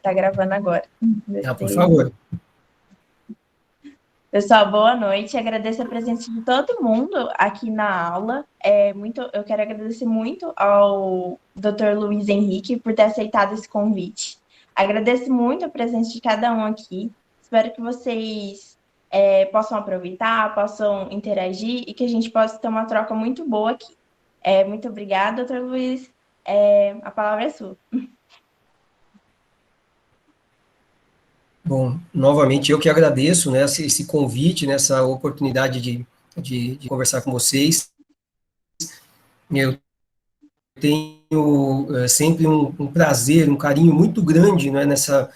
Tá gravando agora. Por favor. Pessoal, boa noite. Agradeço a presença de todo mundo aqui na aula. Eu quero agradecer muito ao Dr. Luiz Henrique por ter aceitado esse convite. Agradeço muito a presença de cada um aqui. Espero que vocês possam aproveitar, possam interagir e que a gente possa ter uma troca muito boa aqui. Muito obrigada, Dr. Luiz. A palavra é sua. Bom, novamente eu que agradeço, né, esse convite, né, essa oportunidade de conversar com vocês. Eu tenho sempre um prazer, um carinho muito grande, né, nessa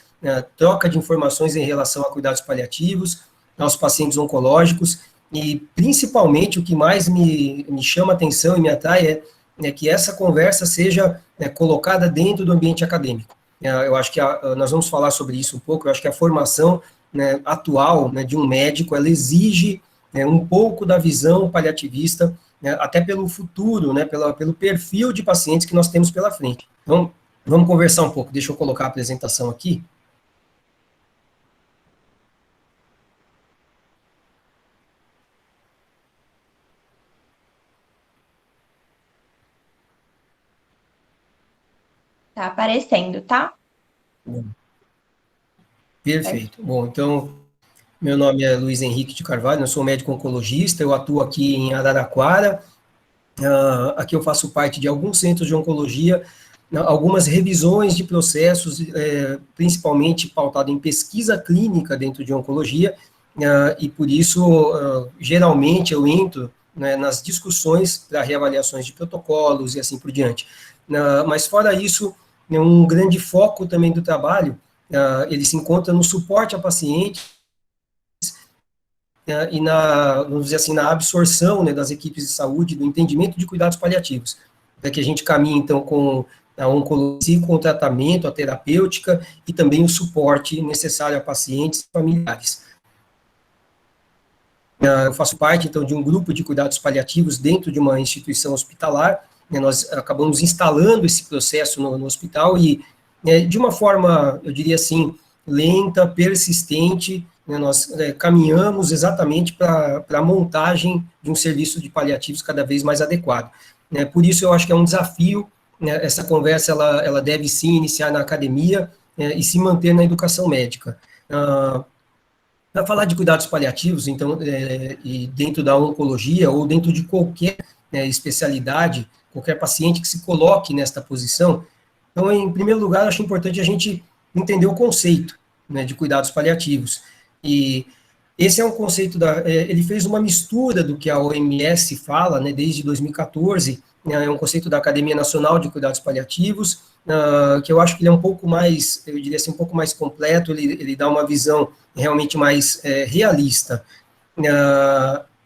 troca de informações em relação a cuidados paliativos, aos pacientes oncológicos, e principalmente o que mais me chama a atenção e me atrai é que essa conversa seja colocada dentro do ambiente acadêmico. Eu acho que nós vamos falar sobre isso um pouco. Eu acho que a formação, né, atual, né, de um médico, ela exige, né, um pouco da visão paliativista, né, até pelo futuro, né, pelo perfil de pacientes que nós temos pela frente. Então, vamos conversar um pouco. Deixa eu colocar a apresentação aqui. Tá aparecendo, tá? Perfeito. Bom, então, meu nome é Luiz Henrique de Carvalho, eu sou médico oncologista, eu atuo aqui em Araraquara. Aqui eu faço parte de alguns centros de oncologia, algumas revisões de processos, principalmente pautado em pesquisa clínica dentro de oncologia, e por isso, geralmente, eu entro, né, nas discussões para reavaliações de protocolos e assim por diante. Mas, fora isso, um grande foco também do trabalho, ele se encontra no suporte a pacientes, e vamos dizer assim, na absorção, né, das equipes de saúde, do entendimento de cuidados paliativos, para que a gente caminhe, então, com a oncologia, com o tratamento, a terapêutica, e também o suporte necessário a pacientes e familiares. Eu faço parte, então, de um grupo de cuidados paliativos dentro de uma instituição hospitalar, né, nós acabamos instalando esse processo no hospital, e de uma forma, eu diria assim, lenta, persistente, né, nós caminhamos exatamente para a montagem de um serviço de paliativos cada vez mais adequado. Né, por isso, eu acho que é um desafio, né, essa conversa, ela deve sim iniciar na academia, e se manter na educação médica. Para falar de cuidados paliativos, então, e dentro da oncologia, ou dentro de qualquer, né, especialidade, qualquer paciente que se coloque nesta posição, então, em primeiro lugar, acho importante a gente entender o conceito, né, de cuidados paliativos. E esse é um conceito ele fez uma mistura do que a OMS fala, né, desde 2014, né, é um conceito da Academia Nacional de Cuidados Paliativos, que eu acho que ele é um pouco mais, eu diria assim, um pouco mais completo, ele dá uma visão realmente mais realista.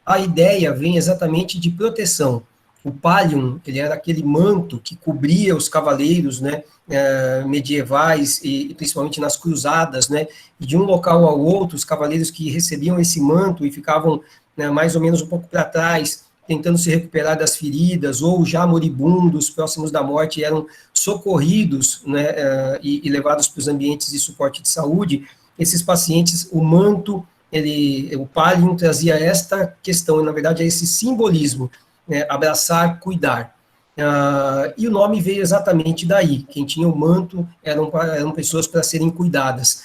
A ideia vem exatamente de proteção. O pallium, ele era aquele manto que cobria os cavaleiros, né, medievais, e principalmente nas cruzadas, né, e de um local ao outro, os cavaleiros que recebiam esse manto e ficavam, né, mais ou menos um pouco para trás, tentando se recuperar das feridas, ou já moribundos, próximos da morte, eram socorridos, né, e levados para os ambientes de suporte de saúde. Esses pacientes, o manto, o pallium trazia esta questão, e na verdade é esse simbolismo, né, abraçar, cuidar. E o nome veio exatamente daí. Quem tinha o manto eram pessoas para serem cuidadas.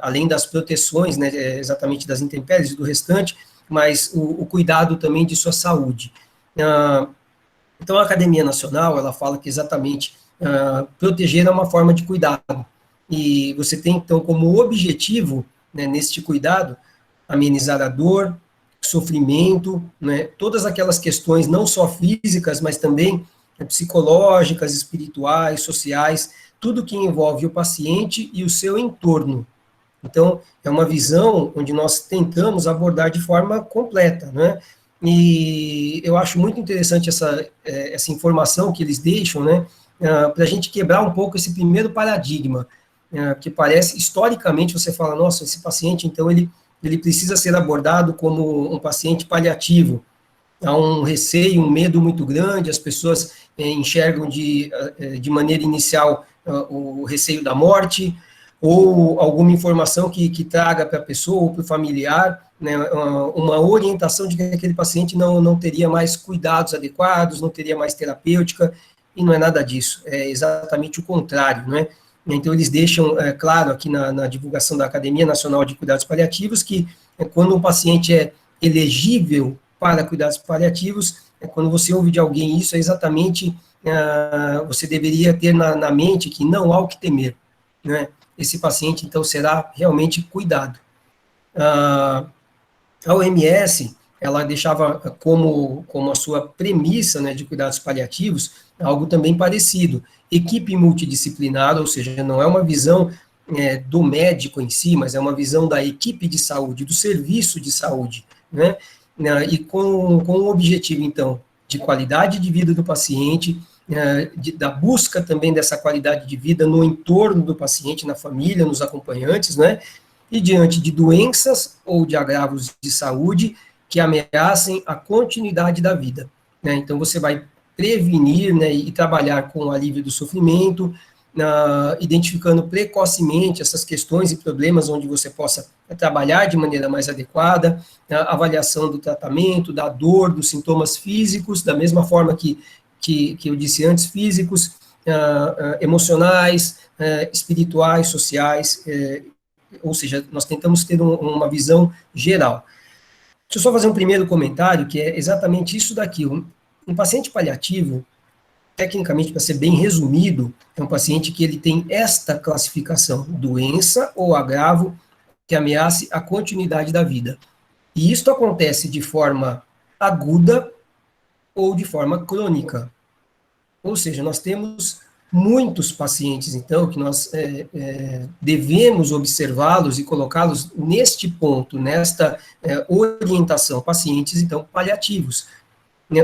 Além das proteções, né, exatamente das intempéries e do restante, mas o cuidado também de sua saúde. Então, a Academia Nacional, ela fala que exatamente proteger é uma forma de cuidado. E você tem, então, como objetivo, né, neste cuidado, amenizar a dor, sofrimento, né, todas aquelas questões, não só físicas, mas também psicológicas, espirituais, sociais, tudo que envolve o paciente e o seu entorno. Então, é uma visão onde nós tentamos abordar de forma completa, né? E eu acho muito interessante essa informação que eles deixam, né? Para a gente quebrar um pouco esse primeiro paradigma, que parece, historicamente, você fala, nossa, esse paciente, então, ele precisa ser abordado como um paciente paliativo. Há um receio, um medo muito grande, as pessoas enxergam de maneira inicial o receio da morte, ou alguma informação que traga para a pessoa ou para o familiar, né, uma orientação de que aquele paciente não teria mais cuidados adequados, não teria mais terapêutica, e não é nada disso, é exatamente o contrário, né? Então, eles deixam claro aqui na divulgação da Academia Nacional de Cuidados Paliativos que quando um paciente é elegível para cuidados paliativos, quando você ouve de alguém isso, é exatamente, você deveria ter na mente que não há o que temer, né? Esse paciente, então, será realmente cuidado. A OMS, ela deixava como a sua premissa, né, de cuidados paliativos, algo também parecido, equipe multidisciplinar, ou seja, não é uma visão do médico em si, mas é uma visão da equipe de saúde, do serviço de saúde, né, e com o objetivo, então, de qualidade de vida do paciente, da busca também dessa qualidade de vida no entorno do paciente, na família, nos acompanhantes, né, e diante de doenças ou de agravos de saúde que ameacem a continuidade da vida, né? Então, você vai prevenir, né, e trabalhar com o alívio do sofrimento, identificando precocemente essas questões e problemas onde você possa trabalhar de maneira mais adequada, a avaliação do tratamento, da dor, dos sintomas físicos, da mesma forma que eu disse antes, físicos, emocionais, espirituais, sociais, ou seja, nós tentamos ter uma visão geral. Deixa eu só fazer um primeiro comentário, que é exatamente isso daqui. Um paciente paliativo, tecnicamente, para ser bem resumido, é um paciente que ele tem esta classificação, doença ou agravo que ameace a continuidade da vida. E isso acontece de forma aguda ou de forma crônica. Ou seja, nós temos muitos pacientes, então, que nós devemos observá-los e colocá-los neste ponto, nesta orientação, pacientes, então, paliativos.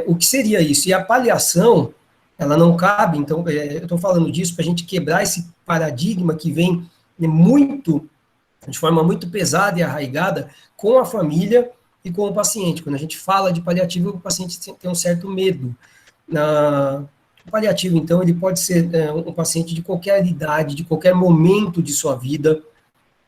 O que seria isso? E a paliação, ela não cabe, então, eu estou falando disso para a gente quebrar esse paradigma que vem de forma muito pesada e arraigada com a família e com o paciente. Quando a gente fala de paliativo, o paciente tem um certo medo. O paliativo, então, ele pode ser um paciente de qualquer idade, de qualquer momento de sua vida,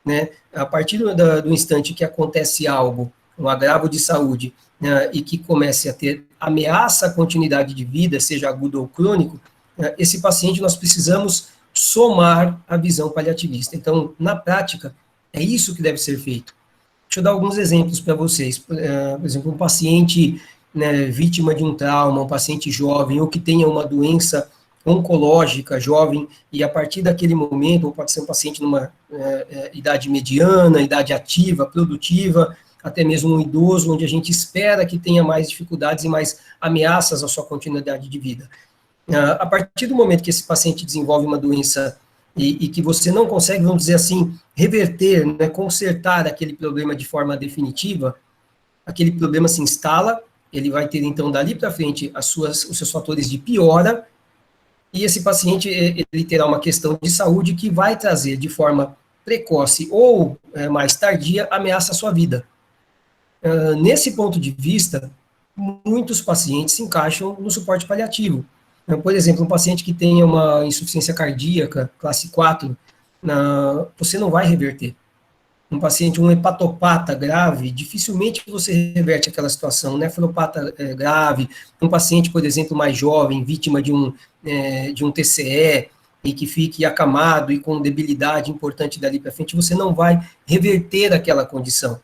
né? A partir do instante que acontece algo, um agravo de saúde, né, e que comece a ter ameaça à continuidade de vida, seja agudo ou crônico, esse paciente nós precisamos somar a visão paliativista. Então, na prática, é isso que deve ser feito. Deixa eu dar alguns exemplos para vocês. Por exemplo, um paciente, né, vítima de um trauma, um paciente jovem, ou que tenha uma doença oncológica jovem, e a partir daquele momento, ou pode ser um paciente numa idade mediana, idade ativa, produtiva, até mesmo um idoso, onde a gente espera que tenha mais dificuldades e mais ameaças à sua continuidade de vida. A partir do momento que esse paciente desenvolve uma doença e que você não consegue, vamos dizer assim, reverter, né, consertar aquele problema de forma definitiva, aquele problema se instala, ele vai ter, então, dali para frente, os seus fatores de piora, e esse paciente, ele terá uma questão de saúde que vai trazer, de forma precoce ou mais tardia, ameaça à sua vida. Nesse ponto de vista, muitos pacientes se encaixam no suporte paliativo. Por exemplo, um paciente que tenha uma insuficiência cardíaca, classe 4, você não vai reverter. Um paciente, um hepatopata grave, dificilmente você reverte aquela situação, nefropata grave, um paciente, por exemplo, mais jovem, vítima de um TCE, e que fique acamado e com debilidade importante dali para frente, você não vai reverter aquela condição.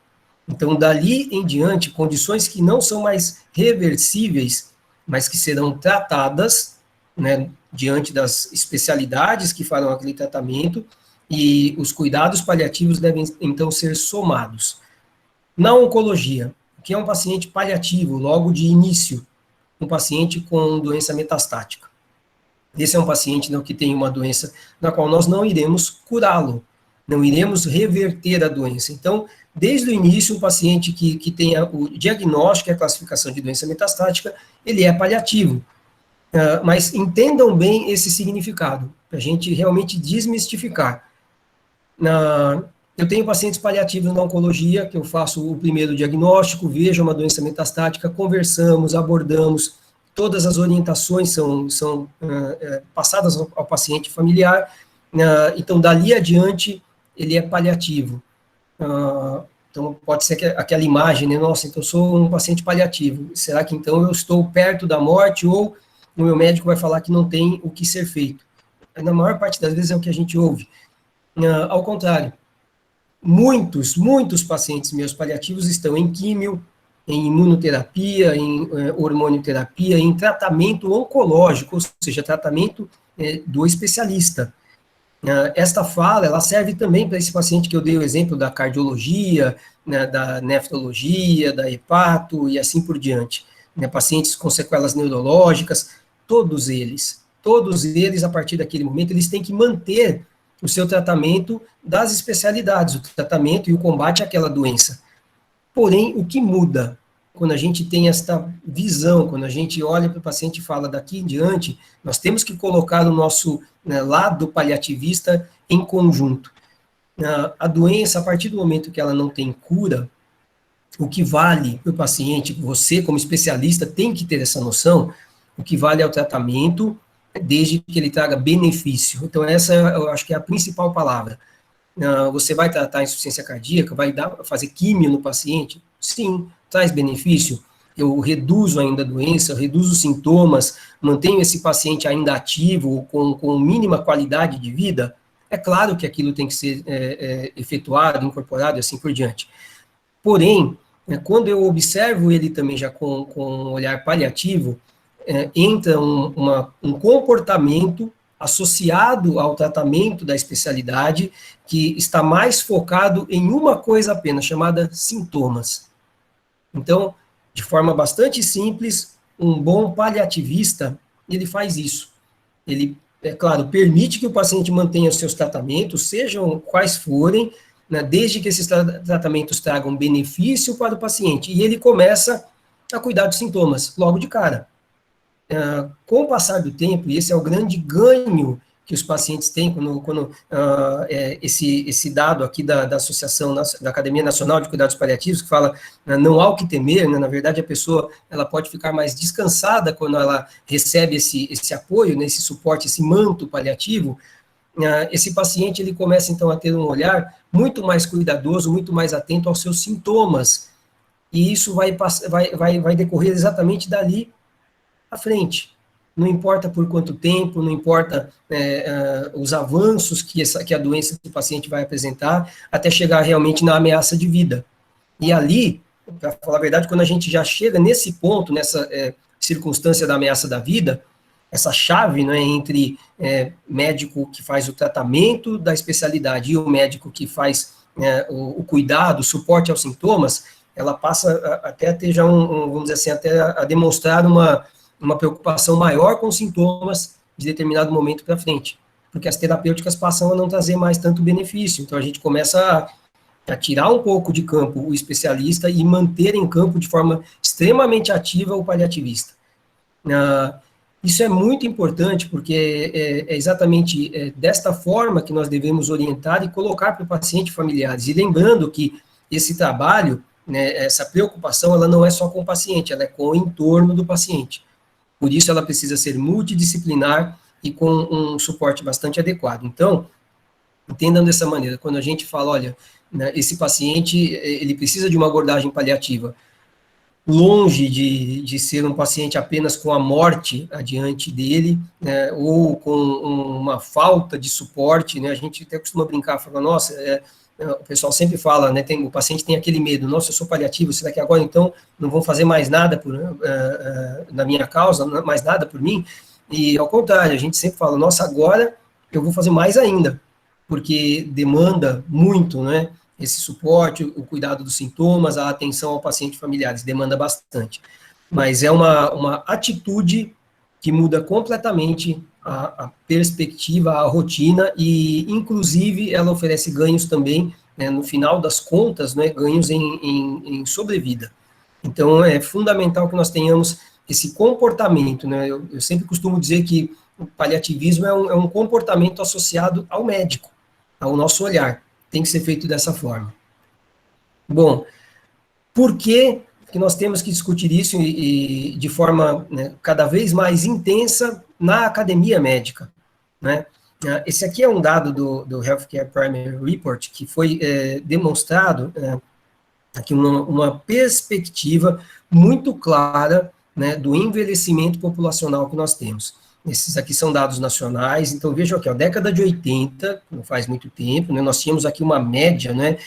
Então, dali em diante, condições que não são mais reversíveis, mas que serão tratadas, né, diante das especialidades que farão aquele tratamento, e os cuidados paliativos devem, então, ser somados. Na oncologia, o que é um paciente paliativo, logo de início? Um paciente com doença metastática. Esse é um paciente, não, que tem uma doença na qual nós não iremos curá-lo, não iremos reverter a doença. Então, desde o início, um paciente que tenha o diagnóstico e a classificação de doença metastática, ele é paliativo. Mas entendam bem esse significado, para a gente realmente desmistificar. Eu tenho pacientes paliativos na oncologia, que eu faço o primeiro diagnóstico, vejo uma doença metastática, conversamos, abordamos, todas as orientações são passadas ao paciente familiar, então, dali adiante, ele é paliativo. Então, pode ser aquela imagem, né? Nossa, então eu sou um paciente paliativo, será que então eu estou perto da morte, ou o meu médico vai falar que não tem o que ser feito? Na maior parte das vezes é o que a gente ouve. Ao contrário, muitos pacientes meus paliativos estão em químio, em imunoterapia, em hormonioterapia, em tratamento oncológico, ou seja, tratamento do especialista. Esta fala, ela serve também para esse paciente que eu dei o exemplo da cardiologia, né, da nefrologia, da hepato e assim por diante. Né, pacientes com sequelas neurológicas, todos eles, a partir daquele momento, eles têm que manter o seu tratamento das especialidades, o tratamento e o combate àquela doença. Porém, o que muda quando a gente tem esta visão, quando a gente olha para o paciente e fala, daqui em diante, nós temos que colocar o nosso lado paliativista em conjunto. A doença, a partir do momento que ela não tem cura, o que vale para o paciente, você como especialista tem que ter essa noção, o que vale é o tratamento, desde que ele traga benefício. Então, essa eu acho que é a principal palavra. Você vai tratar a insuficiência cardíaca, vai fazer químio no paciente? Sim, traz benefício. Eu reduzo ainda a doença, eu reduzo os sintomas, mantenho esse paciente ainda ativo, com mínima qualidade de vida. É claro que aquilo tem que ser efetuado, incorporado e assim por diante. Porém, quando eu observo ele também já com um olhar paliativo, entra um comportamento associado ao tratamento da especialidade, que está mais focado em uma coisa apenas, chamada sintomas. Então, de forma bastante simples, um bom paliativista, ele faz isso. Ele, é claro, permite que o paciente mantenha os seus tratamentos, sejam quais forem, né, desde que esses tratamentos tragam benefício para o paciente, e ele começa a cuidar dos sintomas, logo de cara. Com o passar do tempo, e esse é o grande ganho que os pacientes têm, quando esse dado aqui da Associação, da Academia Nacional de Cuidados Paliativos, que fala, não há o que temer, né, na verdade a pessoa ela pode ficar mais descansada quando ela recebe esse apoio, né, esse suporte, esse manto paliativo, esse paciente ele começa então a ter um olhar muito mais cuidadoso, muito mais atento aos seus sintomas, e isso vai decorrer exatamente dali à frente. Não importa por quanto tempo, não importa os avanços que a doença do paciente vai apresentar, até chegar realmente na ameaça de vida. E ali, para falar a verdade, quando a gente já chega nesse ponto, nessa circunstância da ameaça da vida, essa chave, né, entre médico que faz o tratamento da especialidade e o médico que faz o cuidado, o suporte aos sintomas, ela passa até a ter já vamos dizer assim, até a demonstrar uma preocupação maior com os sintomas de determinado momento para frente, porque as terapêuticas passam a não trazer mais tanto benefício, então a gente começa a tirar um pouco de campo o especialista e manter em campo de forma extremamente ativa o paliativista. Isso é muito importante, porque é exatamente desta forma que nós devemos orientar e colocar para o paciente familiares, e lembrando que esse trabalho, né, essa preocupação, ela não é só com o paciente, ela é com o entorno do paciente. Por isso, ela precisa ser multidisciplinar e com um suporte bastante adequado. Então, entendam dessa maneira, quando a gente fala, olha, né, esse paciente, ele precisa de uma abordagem paliativa, longe de ser um paciente apenas com a morte adiante dele, né, ou com uma falta de suporte, né, a gente até costuma brincar, fala, nossa, o pessoal sempre fala, né, o paciente tem aquele medo, nossa, eu sou paliativo, será que agora, então, não vão fazer mais nada na minha causa, mais nada por mim? E, ao contrário, a gente sempre fala, nossa, agora eu vou fazer mais ainda, porque demanda muito, né, esse suporte, o cuidado dos sintomas, a atenção ao paciente familiares, demanda bastante. Mas é uma atitude que muda completamente a perspectiva, a rotina, e, inclusive, ela oferece ganhos também, né, no final das contas, né, ganhos em sobrevida. Então, é fundamental que nós tenhamos esse comportamento, né, eu sempre costumo dizer que o paliativismo é um comportamento associado ao médico, ao nosso olhar, tem que ser feito dessa forma. Bom, por que que nós temos que discutir isso e de forma, né, cada vez mais intensa na academia médica, né? Esse aqui é um dado do Healthcare Primary Report, que foi demonstrado aqui uma perspectiva muito clara, né, do envelhecimento populacional que nós temos. Esses aqui são dados nacionais, então vejam aqui, a década de 80, não faz muito tempo, né, nós tínhamos aqui uma média, né,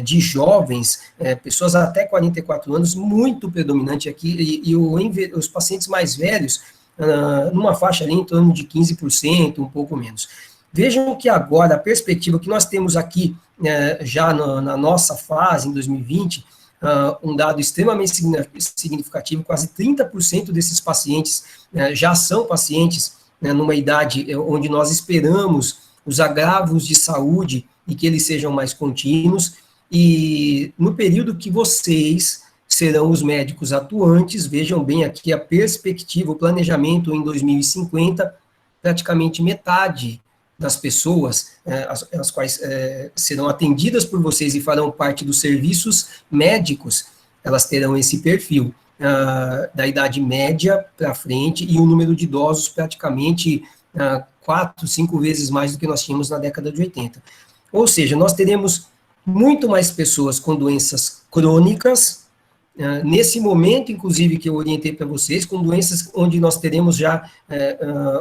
de jovens, pessoas até 44 anos, muito predominante aqui, e os pacientes mais velhos, numa faixa ali em torno de 15%, um pouco menos. Vejam que agora, a perspectiva que nós temos aqui, já na nossa fase, em 2020, um dado extremamente significativo, quase 30% desses pacientes já são pacientes, né, numa idade onde nós esperamos os agravos de saúde e que eles sejam mais contínuos, e no período que vocês serão os médicos atuantes, vejam bem aqui a perspectiva, o planejamento em 2050, praticamente metade das pessoas, as quais serão atendidas por vocês e farão parte dos serviços médicos, elas terão esse perfil da idade média para frente, e o número de idosos praticamente 4, 5 vezes mais do que nós tínhamos na década de 80. Ou seja, nós teremos muito mais pessoas com doenças crônicas, nesse momento, inclusive, que eu orientei para vocês, com doenças onde nós teremos já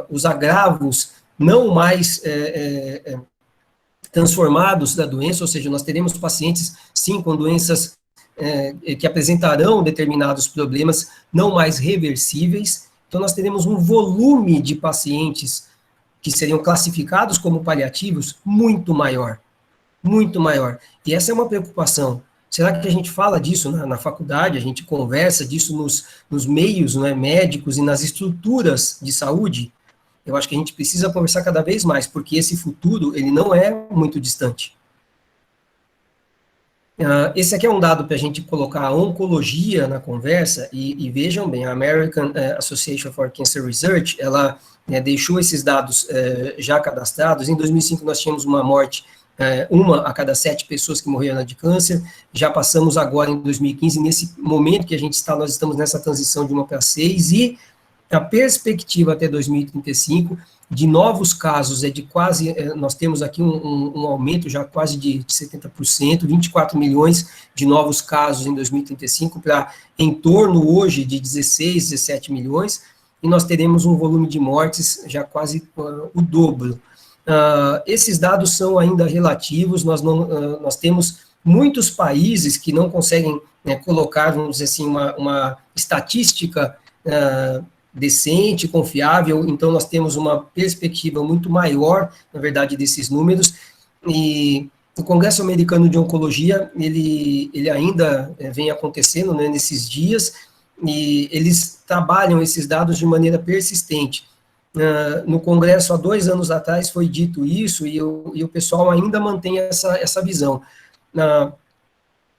os agravos não mais transformados da doença, ou seja, nós teremos pacientes, sim, com doenças que apresentarão determinados problemas não mais reversíveis. Então, nós teremos um volume de pacientes que seriam classificados como paliativos muito maior, muito maior. E essa é uma preocupação. Será que a gente fala disso na faculdade, a gente conversa disso nos meios, né, médicos e nas estruturas de saúde? Eu acho que a gente precisa conversar cada vez mais, porque esse futuro, ele não é muito distante. Esse aqui é um dado para a gente colocar a oncologia na conversa, e vejam bem, a American Association for Cancer Research, ela deixou esses dados já cadastrados. Em 2005 nós tínhamos uma morte, uma a cada 7 pessoas que morreram de câncer, já passamos agora em 2015, nesse momento que a gente está, nós estamos nessa transição de 1 para 6, e a perspectiva até 2035 de novos casos de quase, nós temos aqui um aumento já quase de 70%, 24 milhões de novos casos em 2035, para em torno hoje de 16, 17 milhões, e nós teremos um volume de mortes já quase o dobro. Esses dados são ainda relativos, nós temos muitos países que não conseguem colocar, vamos dizer assim, uma estatística decente, confiável, então nós temos uma perspectiva muito maior, na verdade, desses números, e o Congresso Americano de Oncologia, ele ainda vem acontecendo, né, nesses dias, e eles trabalham esses dados de maneira persistente. No Congresso, há 2 anos atrás, foi dito isso, e o pessoal ainda mantém essa visão.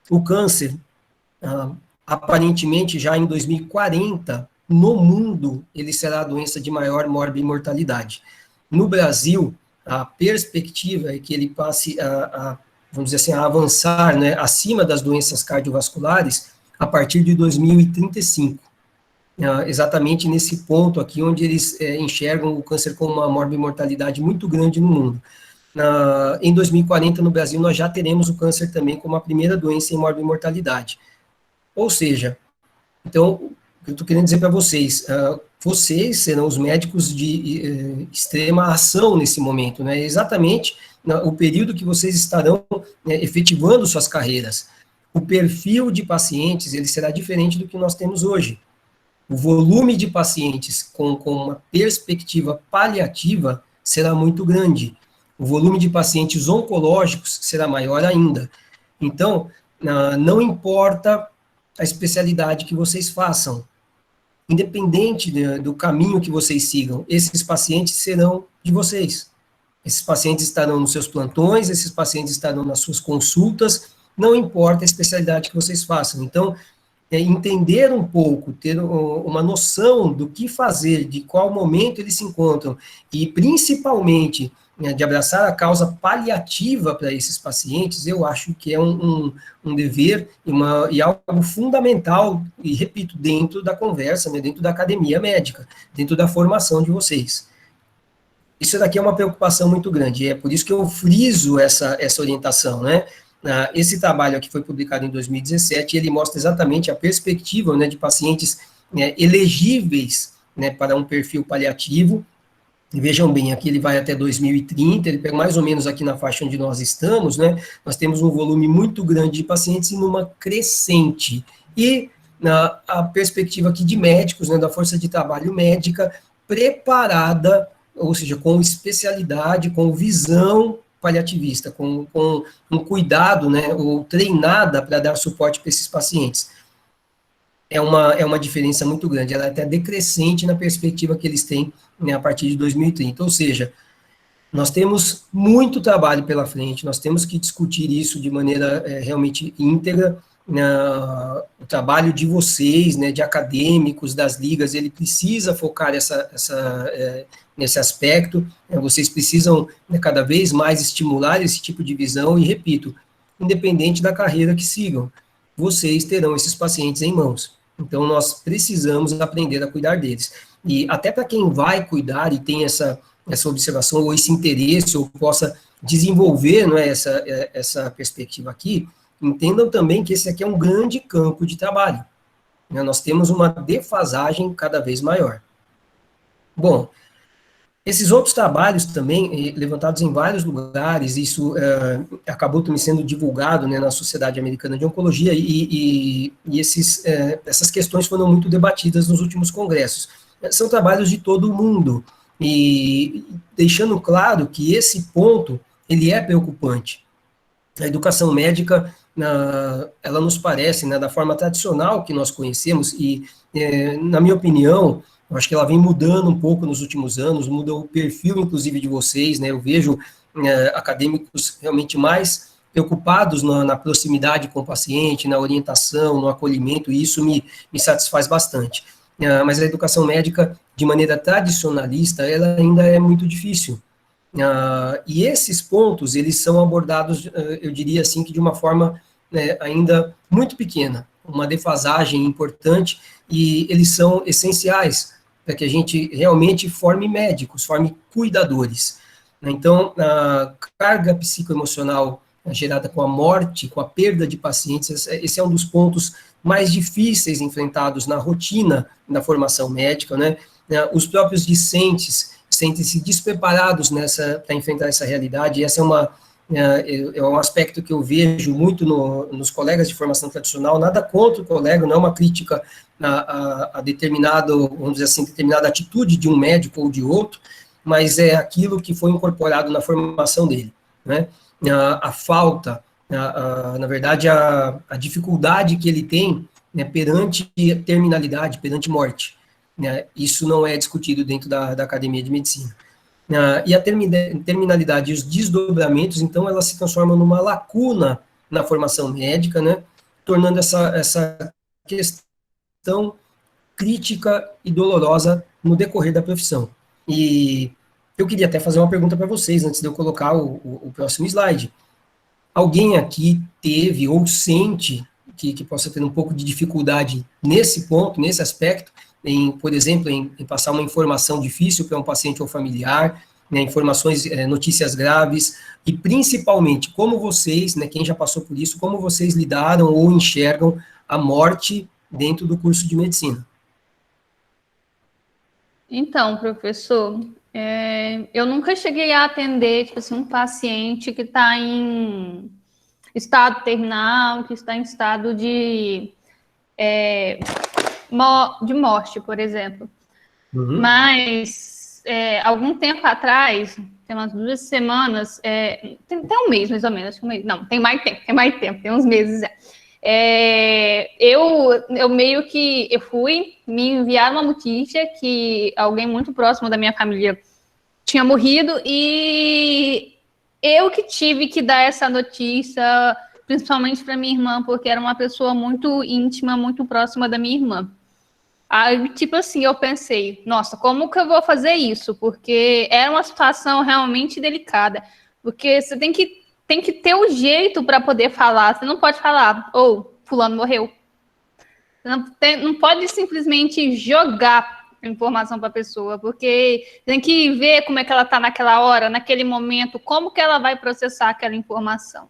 O câncer, aparentemente, já em 2040, no mundo, ele será a doença de maior morbimortalidade. No Brasil, a perspectiva é que ele passe vamos dizer assim, a avançar, né, acima das doenças cardiovasculares a partir de 2035. Exatamente nesse ponto aqui, onde eles enxergam o câncer como uma morbimortalidade muito grande no mundo. Em 2040, no Brasil, nós já teremos o câncer também como a primeira doença em morbimortalidade. Ou seja, então, eu estou querendo dizer para vocês, vocês serão os médicos de extrema ação nesse momento, né? Exatamente o período que vocês estarão efetivando suas carreiras. O perfil de pacientes, ele será diferente do que nós temos hoje. O volume de pacientes com uma perspectiva paliativa será muito grande. O volume de pacientes oncológicos será maior ainda. Então, não importa a especialidade que vocês façam, independente do caminho que vocês sigam, esses pacientes serão de vocês. Esses pacientes estarão nos seus plantões, esses pacientes estarão nas suas consultas, não importa a especialidade que vocês façam. Então, entender um pouco, ter uma noção do que fazer, de qual momento eles se encontram, e principalmente né, de abraçar a causa paliativa para esses pacientes, eu acho que é um dever e algo fundamental, e repito, dentro da conversa, né, dentro da academia médica, dentro da formação de vocês. Isso daqui é uma preocupação muito grande, é por isso que eu friso essa orientação, né? Esse trabalho aqui foi publicado em 2017, ele mostra exatamente a perspectiva, né, de pacientes, né, elegíveis, né, para um perfil paliativo. E vejam bem, aqui ele vai até 2030, ele pega mais ou menos aqui na faixa onde nós estamos, né? Nós temos um volume muito grande de pacientes e numa crescente. E a perspectiva aqui de médicos, né, da força de trabalho médica, preparada, ou seja, com especialidade, com visão paliativista, com um cuidado, né, ou treinada para dar suporte para esses pacientes. É uma diferença muito grande, ela é até decrescente na perspectiva que eles têm, né, a partir de 2030, ou seja, nós temos muito trabalho pela frente, nós temos que discutir isso de maneira realmente íntegra, o trabalho de vocês, né, de acadêmicos, das ligas, ele precisa focar nesse aspecto, vocês precisam, né, cada vez mais estimular esse tipo de visão, e repito, independente da carreira que sigam, vocês terão esses pacientes em mãos. Então, nós precisamos aprender a cuidar deles. E até para quem vai cuidar e tem essa observação, ou esse interesse, ou possa desenvolver, não é, essa perspectiva aqui, entendam também que esse aqui é um grande campo de trabalho. Né? Nós temos uma defasagem cada vez maior. Bom, esses outros trabalhos também, levantados em vários lugares, isso acabou também sendo divulgado, né, na Sociedade Americana de Oncologia, e essas questões foram muito debatidas nos últimos congressos. São trabalhos de todo o mundo, e deixando claro que esse ponto, ele é preocupante. A educação médica, ela nos parece, né, da forma tradicional que nós conhecemos, e, na minha opinião, eu acho que ela vem mudando um pouco nos últimos anos, muda o perfil, inclusive, de vocês, né, eu vejo acadêmicos realmente mais preocupados na proximidade com o paciente, na orientação, no acolhimento, e isso me satisfaz bastante. Mas a educação médica, de maneira tradicionalista, ela ainda é muito difícil. E esses pontos, eles são abordados, eu diria assim, que de uma forma ainda muito pequena, uma defasagem importante, e eles são essenciais para que a gente realmente forme médicos, forme cuidadores. Então, a carga psicoemocional gerada com a morte, com a perda de pacientes, esse é um dos pontos mais difíceis enfrentados na rotina da formação médica, né? Os próprios discentes sentem-se despreparados para enfrentar essa realidade, e essa é um aspecto que eu vejo muito nos colegas de formação tradicional, nada contra o colega, não é uma crítica a determinado, vamos dizer assim, determinada atitude de um médico ou de outro, mas é aquilo que foi incorporado na formação dele, né? A falta, na verdade, a dificuldade que ele tem, né, perante terminalidade, perante morte, né? Isso não é discutido dentro da academia de medicina. E a terminalidade e os desdobramentos, então, elas se transformam numa lacuna na formação médica, né, tornando essa questão crítica e dolorosa no decorrer da profissão. E eu queria até fazer uma pergunta para vocês, antes de eu colocar o próximo slide. Alguém aqui teve ou sente que possa ter um pouco de dificuldade nesse ponto, nesse aspecto, por exemplo, em passar uma informação difícil para um paciente ou familiar, né, informações, notícias graves, e principalmente como vocês, né, quem já passou por isso, como vocês lidaram ou enxergam a morte dentro do curso de medicina? Então, professor, eu nunca cheguei a atender, tipo assim, um paciente que está em estado terminal, que está em estado de morte, por exemplo. Uhum. Mas, algum tempo atrás, tem umas 2 semanas, tem um mês, mais ou menos, não, tem mais tempo, tem uns meses já. Eu meio que me enviaram uma notícia que alguém muito próximo da minha família tinha morrido, e eu que tive que dar essa notícia, principalmente para minha irmã, porque era uma pessoa muito íntima, muito próxima da minha irmã. Aí, tipo assim, eu pensei, nossa, como que eu vou fazer isso? Porque era uma situação realmente delicada. Porque você tem que ter o jeito para poder falar. Você não pode falar, ou fulano morreu. Você não pode simplesmente jogar a informação para a pessoa, porque tem que ver como é que ela está naquela hora, naquele momento, como que ela vai processar aquela informação.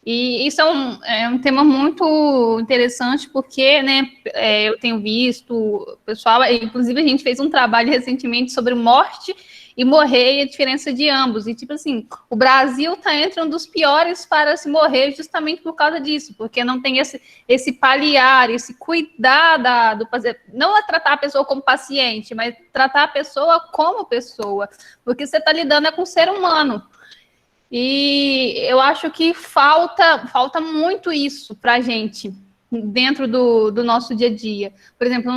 E isso é um tema muito interessante, porque, né, eu tenho visto, pessoal, inclusive a gente fez um trabalho recentemente sobre morte e morrer e a diferença de ambos. E, tipo assim, o Brasil está entre um dos piores para se morrer justamente por causa disso, porque não tem esse paliar, esse cuidar do paciente. Não é tratar a pessoa como paciente, mas tratar a pessoa como pessoa, porque você está lidando com um ser humano. E eu acho que falta muito isso para a gente dentro do nosso dia a dia. Por exemplo,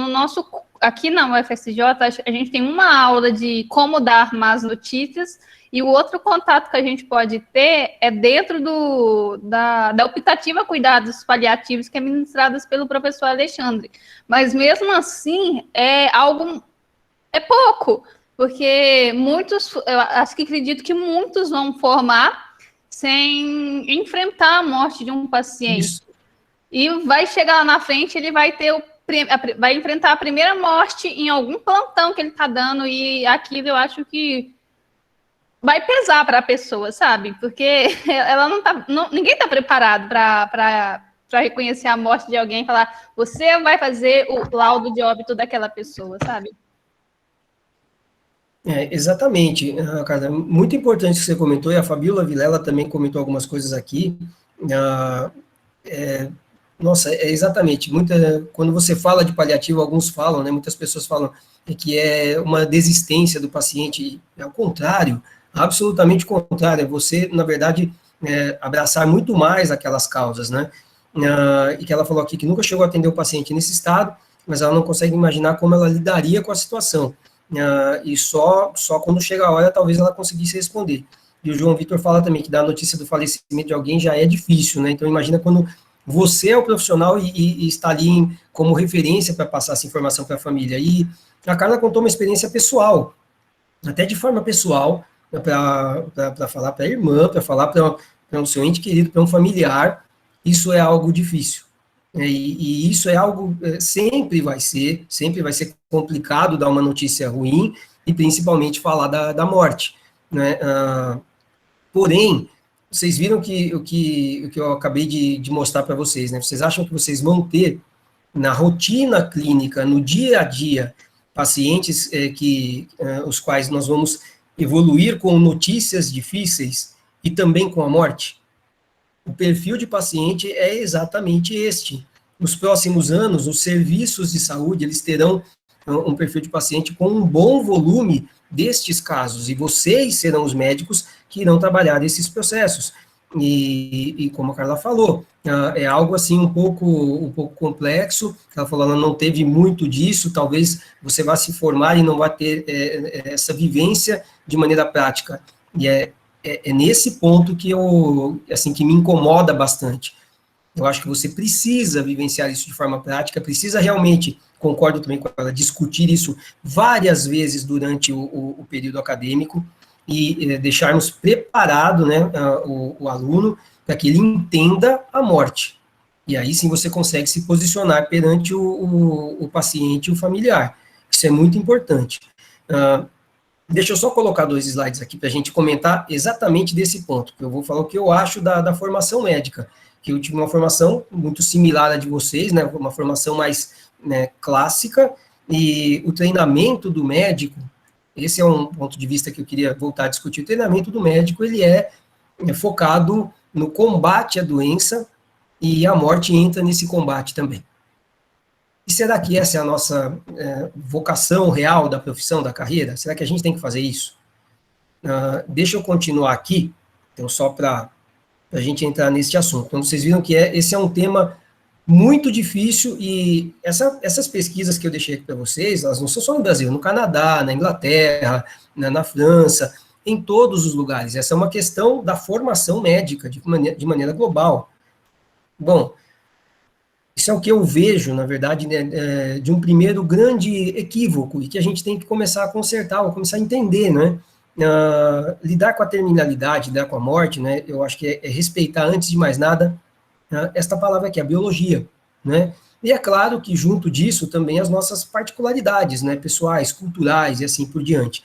aqui na UFSJ, a gente tem uma aula de como dar más notícias, e o outro contato que a gente pode ter é dentro da optativa Cuidados Paliativos, que é ministrada pelo professor Alexandre. Mas mesmo assim, é pouco. Porque eu acredito que muitos vão formar sem enfrentar a morte de um paciente. Isso. E vai chegar lá na frente, ele vai vai enfrentar a primeira morte em algum plantão que ele está dando, e aquilo eu acho que vai pesar para a pessoa, sabe? Porque ela ninguém está preparado para reconhecer a morte de alguém e falar, você vai fazer o laudo de óbito daquela pessoa, sabe? Exatamente, cara, muito importante que você comentou, e a Fabíola Vilela também comentou algumas coisas aqui. Nossa, exatamente, quando você fala de paliativo, alguns falam, né, muitas pessoas falam que é uma desistência do paciente, é o contrário, absolutamente o contrário, é você, na verdade, abraçar muito mais aquelas causas, né, e que ela falou aqui que nunca chegou a atender o paciente nesse estado, mas ela não consegue imaginar como ela lidaria com a situação. E só quando chega a hora, talvez ela conseguisse responder. E o João Vitor fala também que dar a notícia do falecimento de alguém já é difícil, né? Então, imagina quando você é o profissional e está ali como referência para passar essa informação para a família. E a Carla contou uma experiência pessoal, até de forma pessoal, para falar para a irmã, para falar para um seu ente querido, para um familiar. Isso é algo difícil. E isso é algo, sempre vai ser complicado dar uma notícia ruim, e principalmente falar da morte, né? Porém, vocês viram o que eu acabei de mostrar para vocês, né? Vocês acham que vocês vão ter, na rotina clínica, no dia a dia, pacientes os quais nós vamos evoluir com notícias difíceis e também com a morte? O perfil de paciente é exatamente este. Nos próximos anos, os serviços de saúde, eles terão um perfil de paciente com um bom volume destes casos, e vocês serão os médicos que irão trabalhar esses processos. E como a Carla falou, é algo assim um pouco complexo. Ela falou, ela não teve muito disso, talvez você vá se formar e não vá ter essa vivência de maneira prática. E é nesse ponto que que me incomoda bastante. Eu acho que você precisa vivenciar isso de forma prática, precisa realmente, concordo também com ela, discutir isso várias vezes durante o período acadêmico, e deixarmos preparado, né, o aluno para que ele entenda a morte. E aí sim você consegue se posicionar perante o paciente e o familiar. Isso é muito importante. Deixa eu só colocar 2 slides aqui para a gente comentar exatamente desse ponto, que eu vou falar o que eu acho da formação médica, que eu tive uma formação muito similar à de vocês, né, uma formação mais, né, clássica, e o treinamento do médico, esse é um ponto de vista que eu queria voltar a discutir. O treinamento do médico, ele é focado no combate à doença, e a morte entra nesse combate também. E será que essa é a nossa vocação real da profissão, da carreira? Será que a gente tem que fazer isso? Deixa eu continuar aqui, então, só para a gente entrar nesse assunto. Então, vocês viram que esse é um tema muito difícil, e essas pesquisas que eu deixei aqui para vocês, elas não são só no Brasil, no Canadá, na Inglaterra, na França, em todos os lugares. Essa é uma questão da formação médica de maneira global. Bom, isso é o que eu vejo, na verdade, né, de um primeiro grande equívoco, e que a gente tem que começar a consertar, ou começar a entender, né? Lidar com a terminalidade, lidar com a morte, né? Eu acho que é respeitar, antes de mais nada, esta palavra aqui, a biologia, né? E é claro que, junto disso, também as nossas particularidades, né? Pessoais, culturais e assim por diante.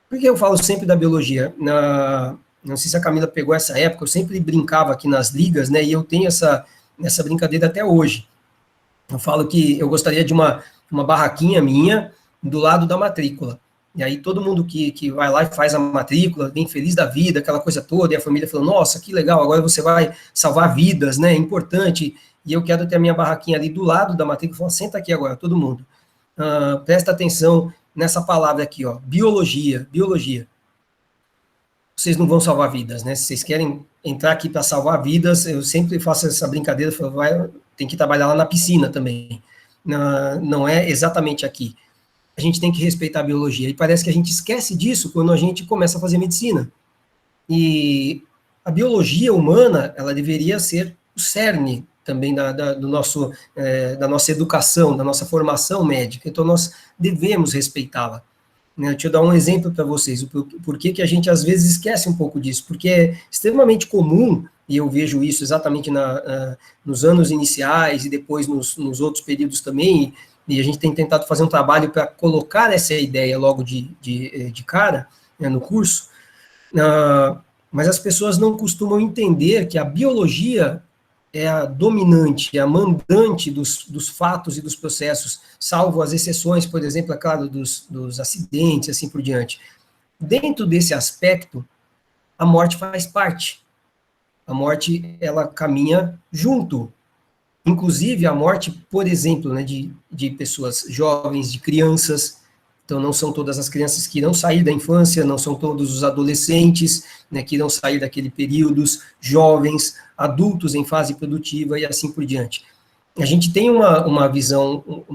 Por que eu falo sempre da biologia? Não sei se a Camila pegou essa época, eu sempre brincava aqui nas ligas, né? E eu tenho essa brincadeira até hoje. Eu falo que eu gostaria de uma barraquinha minha do lado da matrícula. E aí todo mundo que vai lá e faz a matrícula, bem feliz da vida, aquela coisa toda, e a família falando, nossa, que legal, agora você vai salvar vidas, né, é importante, e eu quero ter a minha barraquinha ali do lado da matrícula, falo, senta aqui agora, todo mundo. Presta atenção nessa palavra aqui, ó, biologia. Vocês não vão salvar vidas, né, se vocês querem entrar aqui para salvar vidas, eu sempre faço essa brincadeira, falo, tem que trabalhar lá na piscina também, não é exatamente aqui. A gente tem que respeitar a biologia, e parece que a gente esquece disso quando a gente começa a fazer medicina. E a biologia humana, ela deveria ser o cerne também da nossa educação, da nossa formação médica, então nós devemos respeitá-la. Deixa eu dar um exemplo para vocês, por que a gente às vezes esquece um pouco disso, porque é extremamente comum, e eu vejo isso exatamente nos anos iniciais e depois nos outros períodos também, e a gente tem tentado fazer um trabalho para colocar essa ideia logo de cara, né, no curso, mas as pessoas não costumam entender que a biologia é a dominante, é a mandante dos fatos e dos processos, salvo as exceções, por exemplo, é claro, dos acidentes, assim por diante. Dentro desse aspecto, a morte faz parte. A morte, ela caminha junto. Inclusive, a morte, por exemplo, né, de pessoas jovens, de crianças. Então, não são todas as crianças que irão sair da infância, não são todos os adolescentes, né, que irão sair daquele período, jovens, adultos em fase produtiva e assim por diante. A gente tem uma visão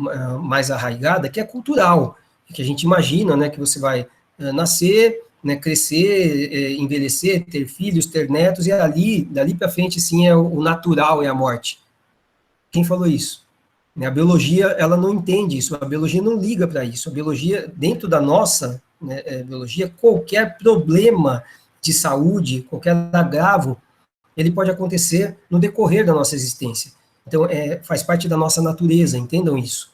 mais arraigada, que é cultural, que a gente imagina, né, que você vai nascer, né, crescer, envelhecer, ter filhos, ter netos, e dali para frente, sim, é o natural, é a morte. Quem falou isso? A biologia, ela não entende isso, a biologia não liga para isso. A biologia, dentro da nossa, né, biologia, qualquer problema de saúde, qualquer agravo, ele pode acontecer no decorrer da nossa existência. Então, faz parte da nossa natureza, entendam isso.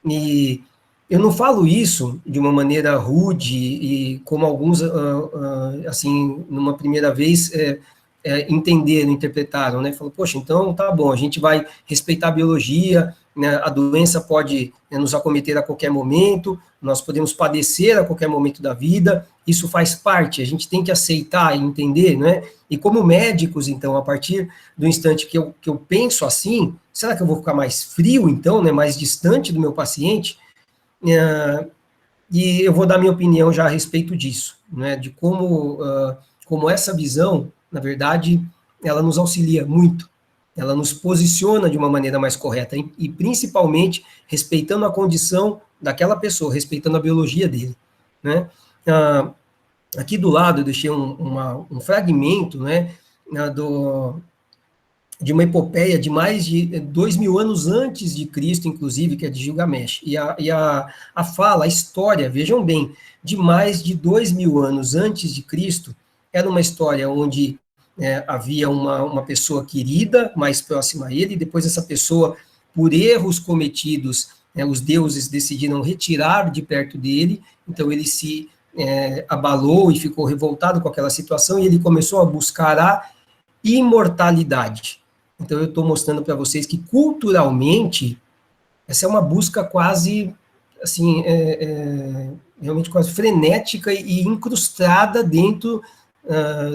E eu não falo isso de uma maneira rude, e como alguns, assim, numa primeira vez, entenderam, interpretaram, né? Falou, poxa, então tá bom, a gente vai respeitar a biologia, né? A doença pode nos acometer a qualquer momento, nós podemos padecer a qualquer momento da vida, isso faz parte, a gente tem que aceitar e entender, né? E como médicos, então, a partir do instante que eu penso assim, será que eu vou ficar mais frio, então, né? Mais distante do meu paciente? E eu vou dar minha opinião já a respeito disso, né? De como essa visão, na verdade, ela nos auxilia muito, ela nos posiciona de uma maneira mais correta, e principalmente respeitando a condição daquela pessoa, respeitando a biologia dele, né? Aqui do lado eu deixei um fragmento, né, de uma epopeia de mais de 2.000 anos antes de Cristo, inclusive, que é de Gilgamesh, e a fala, a história, vejam bem, de mais de 2.000 anos antes de Cristo, era uma história onde havia uma pessoa querida, mais próxima a ele, e depois essa pessoa, por erros cometidos, os deuses decidiram retirar de perto dele, então ele se abalou e ficou revoltado com aquela situação, e ele começou a buscar a imortalidade. Então eu estou mostrando para vocês que, culturalmente, essa é uma busca quase, assim, realmente quase frenética e incrustada dentro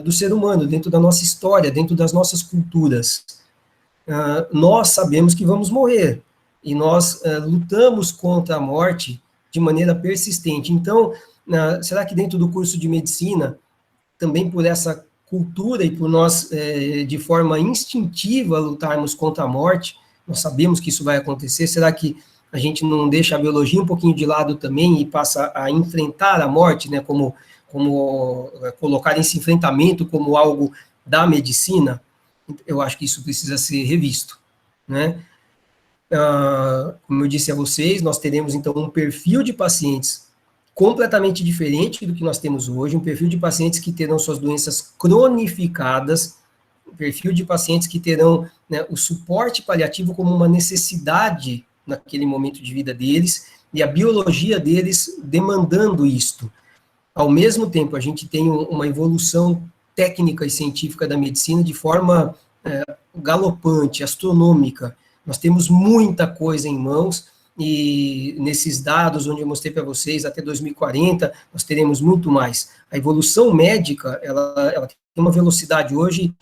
do ser humano, dentro da nossa história, dentro das nossas culturas. Nós sabemos que vamos morrer, e nós lutamos contra a morte de maneira persistente. Então, será que dentro do curso de medicina, também por essa cultura e por nós, de forma instintiva, lutarmos contra a morte, nós sabemos que isso vai acontecer, será que a gente não deixa a biologia um pouquinho de lado também e passa a enfrentar a morte, né, como colocar esse enfrentamento como algo da medicina? Eu acho que isso precisa ser revisto, né? Como eu disse a vocês, nós teremos, então, um perfil de pacientes completamente diferente do que nós temos hoje, um perfil de pacientes que terão suas doenças cronificadas, um perfil de pacientes que terão, né, o suporte paliativo como uma necessidade naquele momento de vida deles, e a biologia deles demandando isto. Ao mesmo tempo, a gente tem uma evolução técnica e científica da medicina de forma galopante, astronômica. Nós temos muita coisa em mãos, e nesses dados, onde eu mostrei para vocês, até 2040, nós teremos muito mais. A evolução médica, ela tem uma velocidade hoje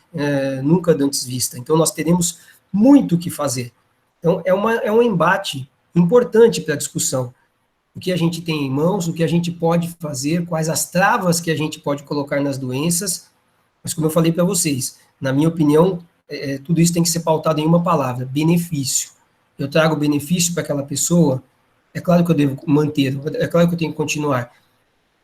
nunca antes vista. Então, nós teremos muito o que fazer. Então, é um embate importante para a discussão. O que a gente tem em mãos, o que a gente pode fazer, quais as travas que a gente pode colocar nas doenças, mas como eu falei para vocês, na minha opinião, tudo isso tem que ser pautado em uma palavra: benefício. Eu trago benefício para aquela pessoa, é claro que eu devo manter, é claro que eu tenho que continuar.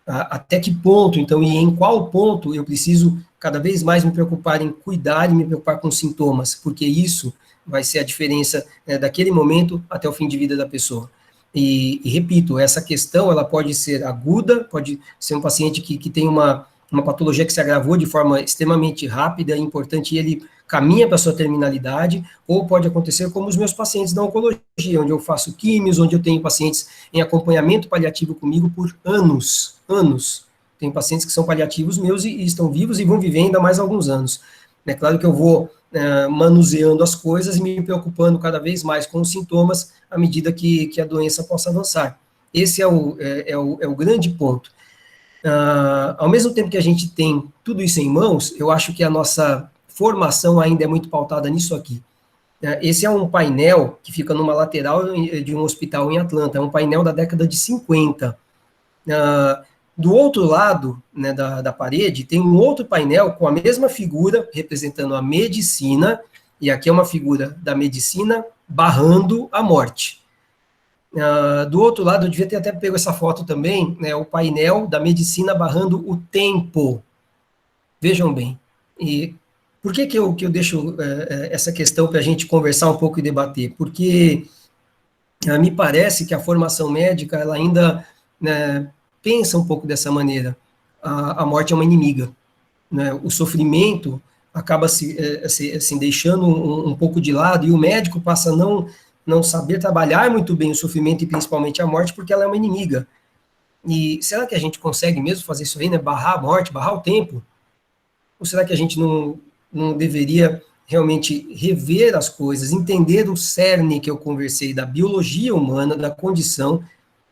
Até que ponto, então, e em qual ponto eu preciso cada vez mais me preocupar em cuidar e me preocupar com sintomas, porque isso vai ser a diferença, né, daquele momento até o fim de vida da pessoa. E repito, essa questão, ela pode ser aguda, pode ser um paciente que tem uma patologia que se agravou de forma extremamente rápida e importante, e ele caminha para a sua terminalidade, ou pode acontecer como os meus pacientes da oncologia, onde eu faço químios, onde eu tenho pacientes em acompanhamento paliativo comigo por anos. Tenho pacientes que são paliativos meus e estão vivos e vão viver ainda mais alguns anos. É claro que eu vou manuseando as coisas e me preocupando cada vez mais com os sintomas à medida que a doença possa avançar. Esse é o grande ponto. Ao mesmo tempo que a gente tem tudo isso em mãos, eu acho que a nossa formação ainda é muito pautada nisso aqui. Esse é um painel que fica numa lateral de um hospital em Atlanta, é um painel da década de 50. Do outro lado, né, da parede, tem um outro painel com a mesma figura, representando a medicina, e aqui é uma figura da medicina barrando a morte. Do outro lado, eu devia ter até pego essa foto também, né, o painel da medicina barrando o tempo. Vejam bem. E por que eu deixo essa questão para a gente conversar um pouco e debater? Porque me parece que a formação médica, ela ainda, né, pensa um pouco dessa maneira. A morte é uma inimiga, né? O sofrimento acaba se deixando um pouco de lado, e o médico passa a não saber trabalhar muito bem o sofrimento e principalmente a morte, porque ela é uma inimiga. E será que a gente consegue mesmo fazer isso aí, né? Barrar a morte, barrar o tempo? Ou será que a gente não deveria realmente rever as coisas, entender o cerne que eu conversei da biologia humana, da condição,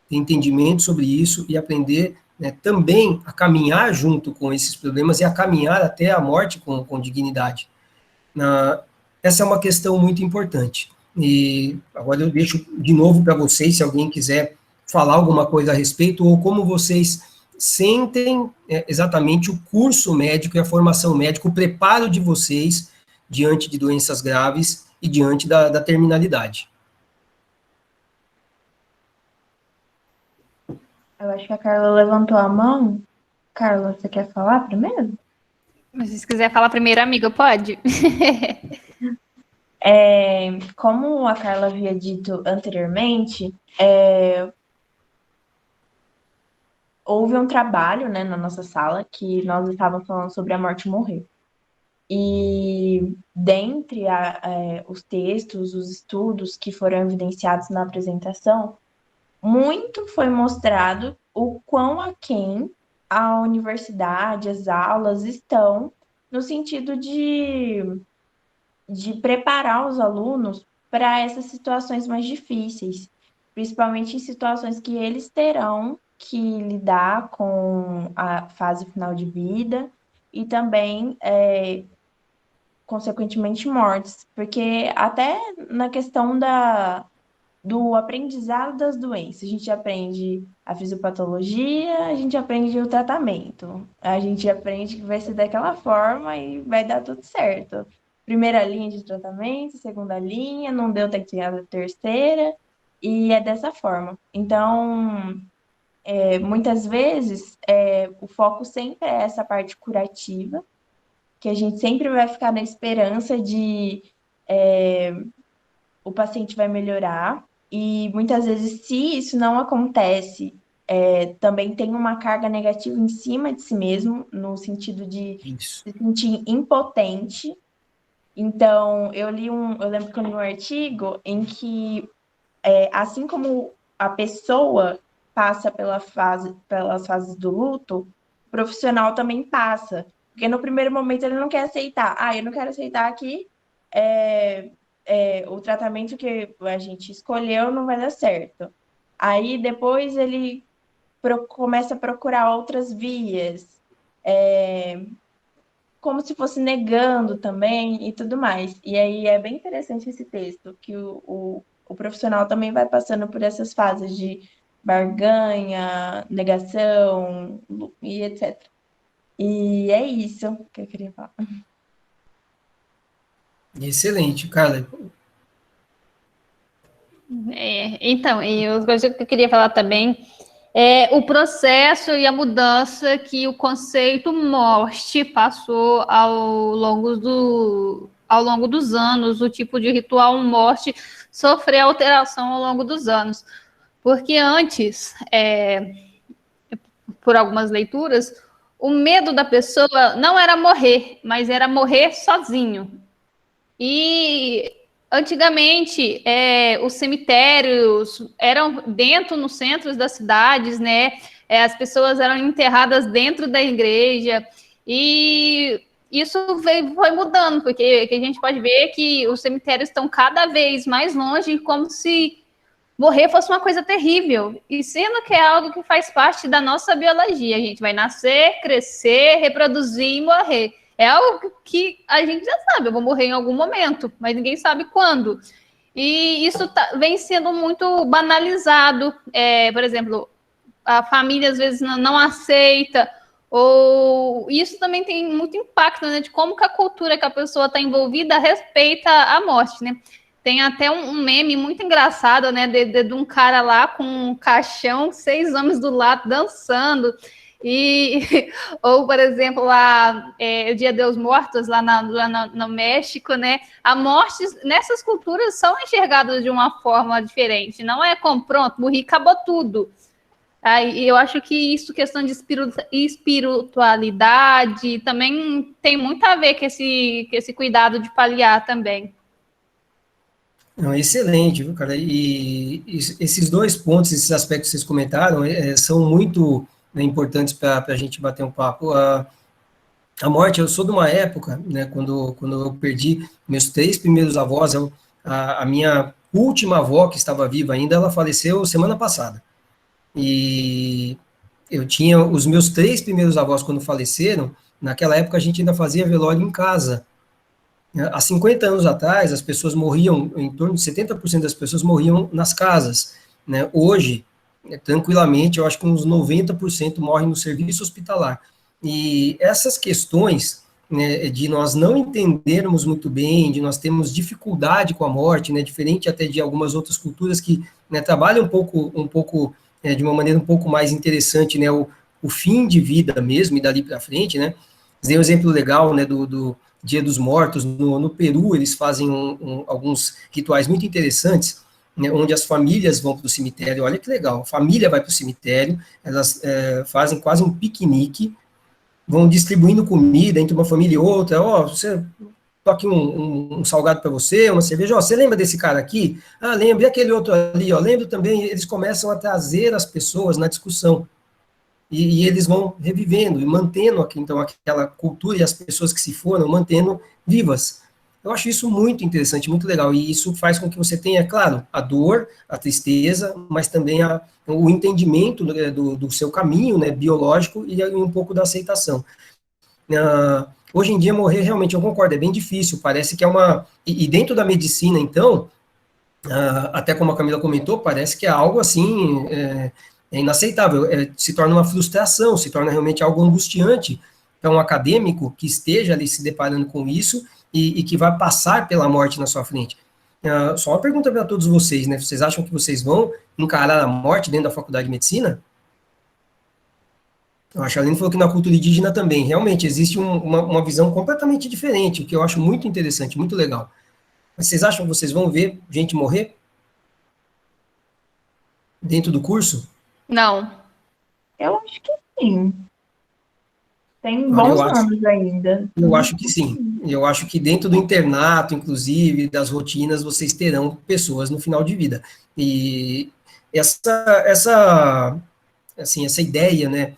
ter entendimento sobre isso e aprender, né, também a caminhar junto com esses problemas e a caminhar até a morte com dignidade? Essa é uma questão muito importante. E agora eu deixo de novo para vocês, se alguém quiser falar alguma coisa a respeito, ou como vocês sentem exatamente o curso médico e a formação médica, o preparo de vocês diante de doenças graves e diante da terminalidade. Eu acho que a Carla levantou a mão. Carla, você quer falar primeiro? Mas se quiser falar primeiro, amiga, pode? Como a Carla havia dito anteriormente, houve um trabalho, né, na nossa sala que nós estávamos falando sobre a morte morrer. E dentre os textos, os estudos que foram evidenciados na apresentação, muito foi mostrado o quão aquém a universidade, as aulas estão no sentido de preparar os alunos para essas situações mais difíceis, principalmente em situações que eles terão que lidar com a fase final de vida e também, consequentemente, mortes, porque até na questão do aprendizado das doenças, a gente aprende a fisiopatologia, a gente aprende o tratamento, a gente aprende que vai ser daquela forma e vai dar tudo certo. Primeira linha de tratamento, segunda linha, não deu, tem que tirar a terceira, e é dessa forma. Então, muitas vezes, o foco sempre é essa parte curativa, que a gente sempre vai ficar na esperança de o paciente vai melhorar. E muitas vezes, se isso não acontece, também tem uma carga negativa em cima de si mesmo, no sentido de Isso. se sentir impotente. Então, eu lembro que eu li um artigo em que, assim como a pessoa passa pelas fases do luto, o profissional também passa. Porque no primeiro momento ele não quer aceitar. Ah, eu não quero aceitar aqui, é, o tratamento que a gente escolheu não vai dar certo. Aí depois ele começa a procurar outras vias. É, como se fosse negando também e tudo mais. E aí é bem interessante esse texto, que o profissional também vai passando por essas fases de barganha, negação e etc. E é isso que eu queria falar. Excelente, Carla. Então, e outra coisa que eu queria falar também é o processo e a mudança que o conceito morte passou ao longo dos anos, o tipo de ritual morte sofreu alteração ao longo dos anos. Porque antes, por algumas leituras, o medo da pessoa não era morrer, mas era morrer sozinho. E antigamente os cemitérios eram dentro, nos centros das cidades, né? As pessoas eram enterradas dentro da igreja, e isso foi mudando, porque a gente pode ver que os cemitérios estão cada vez mais longe, como se morrer fosse uma coisa terrível, e sendo que é algo que faz parte da nossa biologia. A gente vai nascer, crescer, reproduzir e morrer. É algo que a gente já sabe, eu vou morrer em algum momento, mas ninguém sabe quando. E isso vem sendo muito banalizado. Por exemplo, a família às vezes não aceita, ou isso também tem muito impacto, né, de como que a cultura que a pessoa está envolvida respeita a morte, né? Tem até um meme muito engraçado, né, de um cara lá com um caixão, 6 homens do lado dançando. E, ou, por exemplo, lá, o Dia dos Mortos, lá no México, né? A morte, nessas culturas, são enxergadas de uma forma diferente. Não é como, pronto, morri, acabou tudo. Aí, eu acho que isso, questão de espiritualidade, também tem muito a ver com esse cuidado de paliar também. Não, excelente, viu, cara? Esses dois pontos, esses aspectos que vocês comentaram, são muito, né, importantes para a gente bater um papo. A morte, eu sou de uma época, né, quando eu perdi meus 3 primeiros avós, a minha última avó, que estava viva ainda, ela faleceu semana passada. E eu tinha os meus 3 primeiros avós, quando faleceram, naquela época a gente ainda fazia velório em casa. Há 50 anos atrás, as pessoas morriam, em torno de 70% das pessoas morriam nas casas, né? Hoje, tranquilamente, eu acho que uns 90% morrem no serviço hospitalar. E essas questões, né, de nós não entendermos muito bem, de nós termos dificuldade com a morte, né, diferente até de algumas outras culturas que, né, trabalham um pouco de uma maneira um pouco mais interessante, né, o fim de vida mesmo, e dali para frente, né? Dei um exemplo legal, né, do Dia dos Mortos. No Peru, eles fazem alguns rituais muito interessantes, né, onde as famílias vão para o cemitério. Olha que legal, a família vai para o cemitério, elas fazem quase um piquenique, vão distribuindo comida entre uma família e outra. Ó, você toque um salgado para você, uma cerveja. Ó, você lembra desse cara aqui? Ah, lembro. E aquele outro ali? Ó, lembro também. Eles começam a trazer as pessoas na discussão. E eles vão revivendo e mantendo aqui, então, aquela cultura e as pessoas que se foram mantendo vivas. Eu acho isso muito interessante, muito legal, e isso faz com que você tenha, claro, a dor, a tristeza, mas também o entendimento do seu caminho, né, biológico, e um pouco da aceitação. Hoje em dia, morrer, realmente, eu concordo, é bem difícil, parece que é uma... E dentro da medicina, então, até como a Camila comentou, parece que é algo assim... É inaceitável, se torna uma frustração, se torna realmente algo angustiante para um acadêmico que esteja ali se deparando com isso e que vai passar pela morte na sua frente. Só uma pergunta para todos vocês, né? Vocês acham que vocês vão encarar a morte dentro da faculdade de medicina? A Charlene falou que na cultura indígena também, realmente, existe uma visão completamente diferente, o que eu acho muito interessante, muito legal. Mas vocês acham que vocês vão ver gente morrer dentro do curso? Não. Eu acho que sim. Tem Olha, bons anos ainda. Eu acho que sim. Eu acho que dentro do internato, inclusive, das rotinas, vocês terão pessoas no final de vida. E essa ideia, né,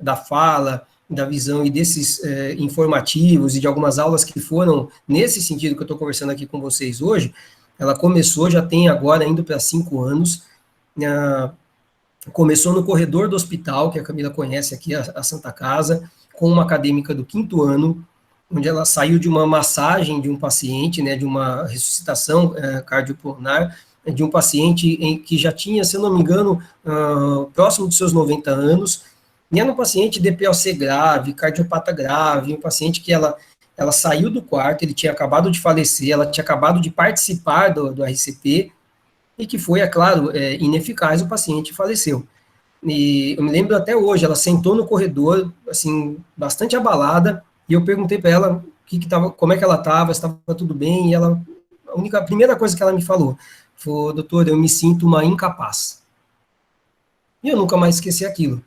da fala, da visão e desses informativos e de algumas aulas que foram nesse sentido que eu estou conversando aqui com vocês hoje, ela começou, já tem agora indo para 5 anos, começou no corredor do hospital, que a Camila conhece aqui, a Santa Casa, com uma acadêmica do 5º ano, onde ela saiu de uma massagem de um paciente, né, de uma ressuscitação cardiopulmonar, de um paciente que já tinha, se eu não me engano, próximo dos seus 90 anos, e era um paciente DPOC grave, cardiopata grave, um paciente que ela saiu do quarto, ele tinha acabado de falecer, ela tinha acabado de participar do RCP, e que foi, é claro, ineficaz, o paciente faleceu. E eu me lembro até hoje, ela sentou no corredor, assim, bastante abalada, e eu perguntei para ela como é que ela estava, se estava tudo bem, e a primeira coisa que ela me falou foi: doutor, eu me sinto uma incapaz. E eu nunca mais esqueci aquilo.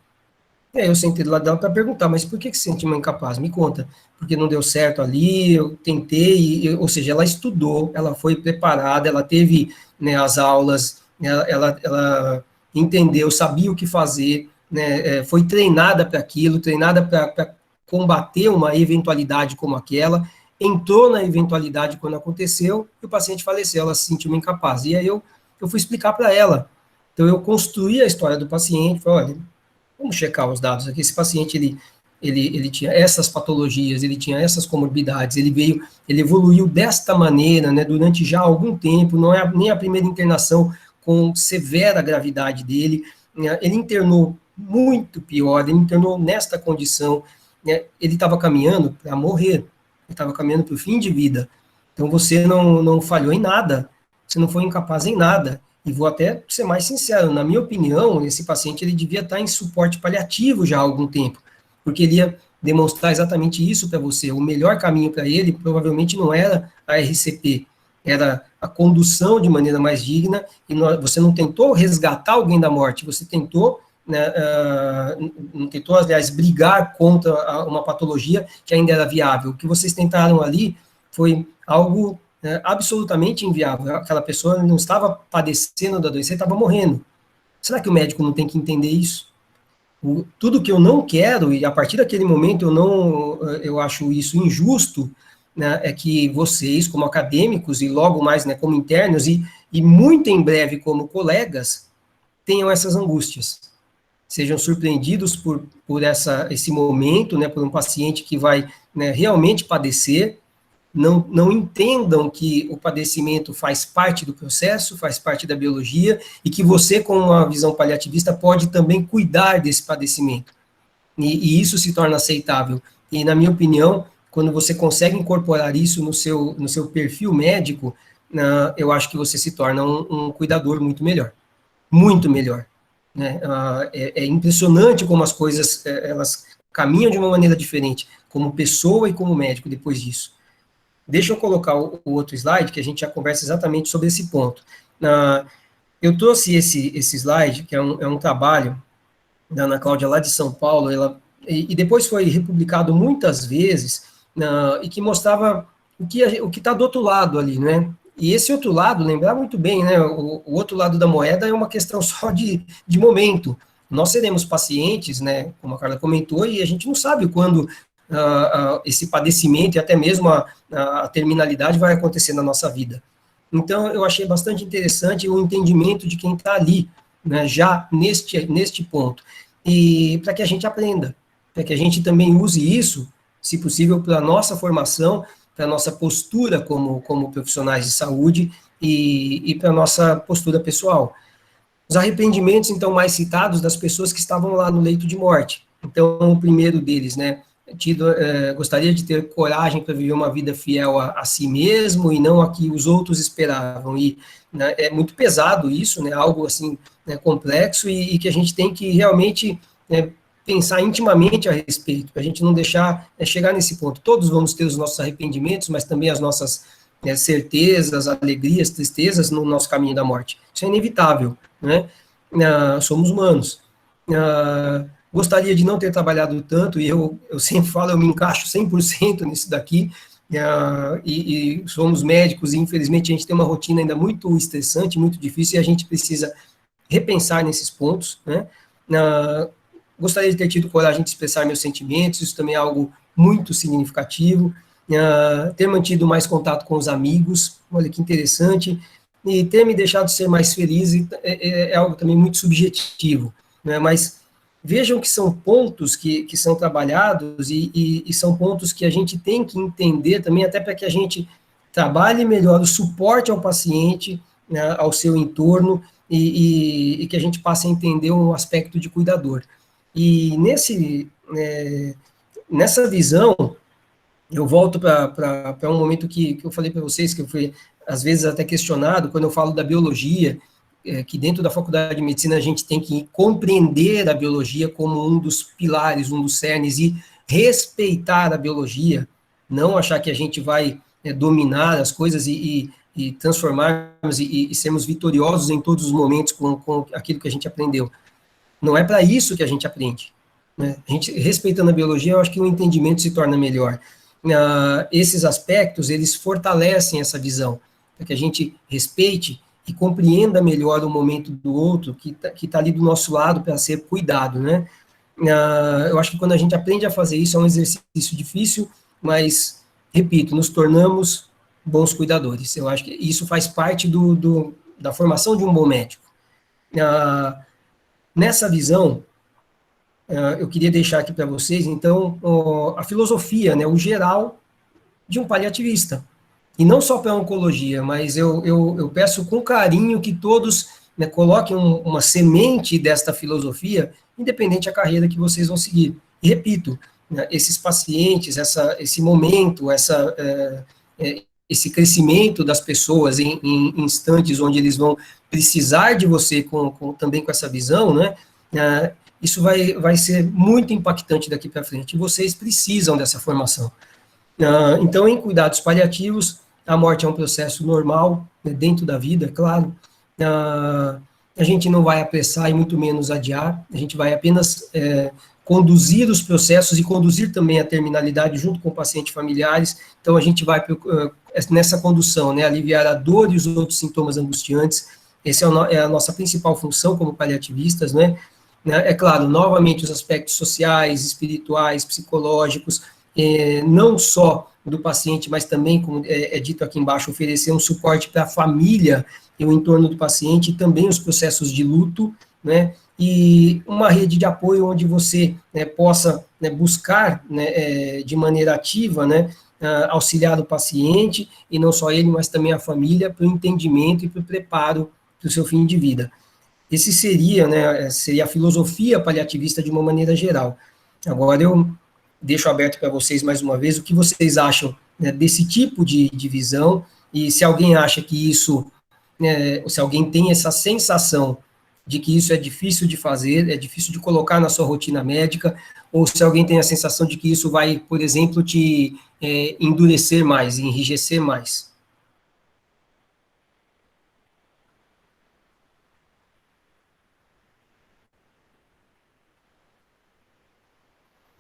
E aí eu sentei do lado dela para perguntar: mas por que você se sente uma incapaz? Me conta. Porque não deu certo ali, eu tentei, ou seja, ela estudou, ela foi preparada, ela teve, né, as aulas, ela entendeu, sabia o que fazer, né, foi treinada para aquilo, treinada para combater uma eventualidade como aquela, entrou na eventualidade quando aconteceu, e o paciente faleceu, ela se sentiu incapaz. E aí eu fui explicar para ela. Então eu construí a história do paciente, falei: olha, vamos checar os dados aqui, esse paciente, ele tinha essas patologias, ele tinha essas comorbidades, ele evoluiu desta maneira, né, durante já algum tempo, não é nem a primeira internação com severa gravidade dele, né, ele internou muito pior, ele internou nesta condição, né, ele estava caminhando para morrer, ele estava caminhando para o fim de vida. Então você não falhou em nada, você não foi incapaz em nada. E vou até ser mais sincero, na minha opinião, esse paciente ele devia estar em suporte paliativo já há algum tempo, porque ele ia demonstrar exatamente isso para você. O melhor caminho para ele provavelmente não era a RCP, era a condução de maneira mais digna, e você não tentou resgatar alguém da morte, você tentou, né, não tentou, aliás, brigar contra uma patologia que ainda era viável. O que vocês tentaram ali foi algo absolutamente inviável. Aquela pessoa não estava padecendo da doença, ele estava morrendo. Será que o médico não tem que entender isso? Tudo que eu não quero, e a partir daquele momento eu acho isso injusto, né, é que vocês, como acadêmicos, e logo mais, né, como internos, e muito em breve como colegas, tenham essas angústias. Sejam surpreendidos por esse momento, né, por um paciente que vai, né, realmente padecer, não entendam que o padecimento faz parte do processo, faz parte da biologia, e que você, com uma visão paliativista, pode também cuidar desse padecimento. E isso se torna aceitável. E, na minha opinião, quando você consegue incorporar isso no seu perfil médico, eu acho que você se torna um cuidador muito melhor. Muito melhor. Né? É impressionante como as coisas elas caminham de uma maneira diferente, como pessoa e como médico, depois disso. Deixa eu colocar o outro slide, que a gente já conversa exatamente sobre esse ponto. Eu trouxe esse slide, que é um trabalho da Ana Cláudia, lá de São Paulo, e depois foi republicado muitas vezes, e que mostrava o que está do outro lado ali, né? E esse outro lado, lembrar muito bem, né? O outro lado da moeda é uma questão só de momento. Nós seremos pacientes, né? Como a Carla comentou, e a gente não sabe quando esse padecimento e até mesmo a terminalidade vai acontecer na nossa vida. Então, eu achei bastante interessante o entendimento de quem está ali, né, já neste ponto, e para que a gente aprenda, para que a gente também use isso, se possível, para a nossa formação, para a nossa postura como profissionais de saúde e para a nossa postura pessoal. Os arrependimentos, então, mais citados das pessoas que estavam lá no leito de morte. Então, o primeiro deles, né, gostaria de ter coragem para viver uma vida fiel a si mesmo e não a que os outros esperavam. E, né, é muito pesado isso, né, algo assim, né, complexo, e que a gente tem que realmente pensar intimamente a respeito, para a gente não deixar chegar nesse ponto. Todos vamos ter os nossos arrependimentos, mas também as nossas certezas, alegrias, tristezas no nosso caminho da morte. Isso é inevitável, né? Somos humanos. Gostaria de não ter trabalhado tanto, e eu sempre falo, eu me encaixo 100% nisso daqui, e somos médicos, e infelizmente a gente tem uma rotina ainda muito estressante, muito difícil, e a gente precisa repensar nesses pontos, né? Gostaria de ter tido coragem de expressar meus sentimentos, isso também é algo muito significativo, ter mantido mais contato com os amigos, olha que interessante, e ter me deixado ser mais feliz é algo também muito subjetivo, né? Mas vejam que são pontos que são trabalhados e são pontos que a gente tem que entender também, até para que a gente trabalhe melhor o suporte ao paciente, né, ao seu entorno, e que a gente passe a entender um aspecto de cuidador. E nessa visão, eu volto para um momento que eu falei para vocês, que eu fui, às vezes, até questionado, quando eu falo da biologia, que dentro da faculdade de medicina a gente tem que compreender a biologia como um dos pilares, um dos cernes, e respeitar a biologia, não achar que a gente vai dominar as coisas e transformarmos e sermos vitoriosos em todos os momentos com aquilo que a gente aprendeu. Não é para isso que a gente aprende, né? A gente, respeitando a biologia, eu acho que o entendimento se torna melhor. Esses aspectos, eles fortalecem essa visão, para que a gente respeite e compreenda melhor o momento do outro, que tá ali do nosso lado para ser cuidado, né? Eu acho que quando a gente aprende a fazer isso, é um exercício difícil, mas, repito, nos tornamos bons cuidadores. Eu acho que isso faz parte da formação de um bom médico. Nessa visão, eu queria deixar aqui para vocês, então, a filosofia, né, o geral de um paliativista. E não só para a oncologia, mas eu peço com carinho que todos, né, coloquem uma semente desta filosofia, independente da carreira que vocês vão seguir. E repito, né, esses pacientes, esse momento, esse crescimento das pessoas em instantes onde eles vão precisar de você também com essa visão, né, isso vai ser muito impactante daqui para frente. E vocês precisam dessa formação. Então, em cuidados paliativos, a morte é um processo normal, né, dentro da vida, é claro. A gente não vai apressar e muito menos adiar, a gente vai apenas conduzir os processos e conduzir também a terminalidade junto com o paciente familiares. Então, a gente vai nessa condução, né, aliviar a dor e os outros sintomas angustiantes. Essa é a nossa principal função como paliativistas, né? É claro, novamente, os aspectos sociais, espirituais, psicológicos, não só do paciente, mas também, como é dito aqui embaixo, oferecer um suporte para a família e o entorno do paciente, e também os processos de luto, né, e uma rede de apoio onde você, né, possa, né, buscar, né, de maneira ativa, né, auxiliar o paciente, e não só ele, mas também a família, para o entendimento e para o preparo para o seu fim de vida. Esse seria, né, seria a filosofia paliativista de uma maneira geral. Agora eu deixo aberto para vocês mais uma vez o que vocês acham, né, desse tipo de visão, e se alguém acha que isso, se alguém tem essa sensação de que isso é difícil de fazer, é difícil de colocar na sua rotina médica, ou se alguém tem a sensação de que isso vai, por exemplo, te endurecer mais, enrijecer mais.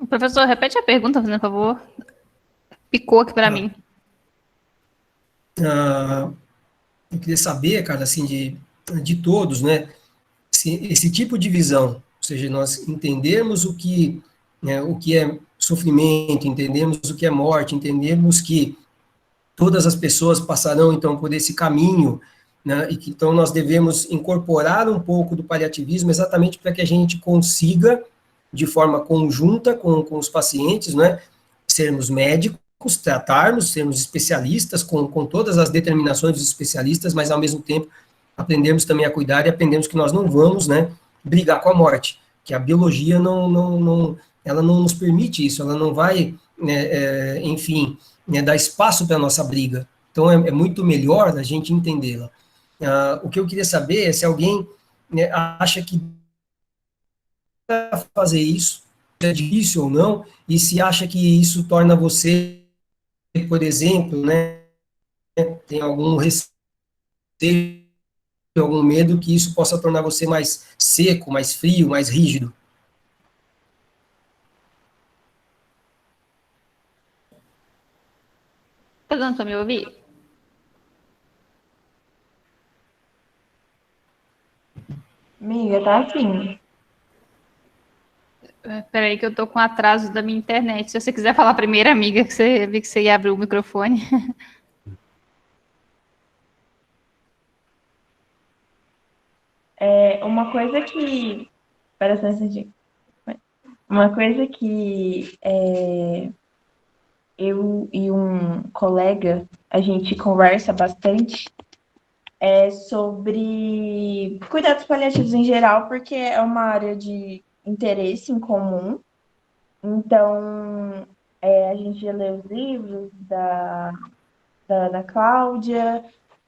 Professor, repete a pergunta, por favor. Picou aqui para mim. Eu queria saber, cara, assim, de todos, né, esse tipo de visão, ou seja, nós entendemos o que é sofrimento, entendemos o que é morte, entendemos que todas as pessoas passarão, então, por esse caminho, né, e que, então, nós devemos incorporar um pouco do paliativismo exatamente para que a gente consiga, de forma conjunta com os pacientes, né, sermos médicos, tratarmos, sermos especialistas com todas as determinações dos especialistas, mas, ao mesmo tempo, aprendemos também a cuidar e aprendemos que nós não vamos, né, brigar com a morte, que a biologia ela não nos permite isso, ela não vai, né, enfim, né, dar espaço para a nossa briga. Então, é muito melhor a gente entendê-la. O que eu queria saber é se alguém, né, acha que fazer isso, é difícil ou não, e se acha que isso torna você, por exemplo, né, tem algum receio, algum medo que isso possa tornar você mais seco, mais frio, mais rígido. Tá dando pra me ouvir? Amiga, tá assim. Peraí que eu tô com atraso da minha internet. Se você quiser falar primeiro, amiga, que você vi que você ia abrir o microfone. Uma coisa que. Espera só um instantinho. Uma coisa que eu e um colega a gente conversa bastante é sobre cuidados paliativos em geral, porque é uma área de interesse em comum. Então, a gente já leu os livros da Ana Cláudia,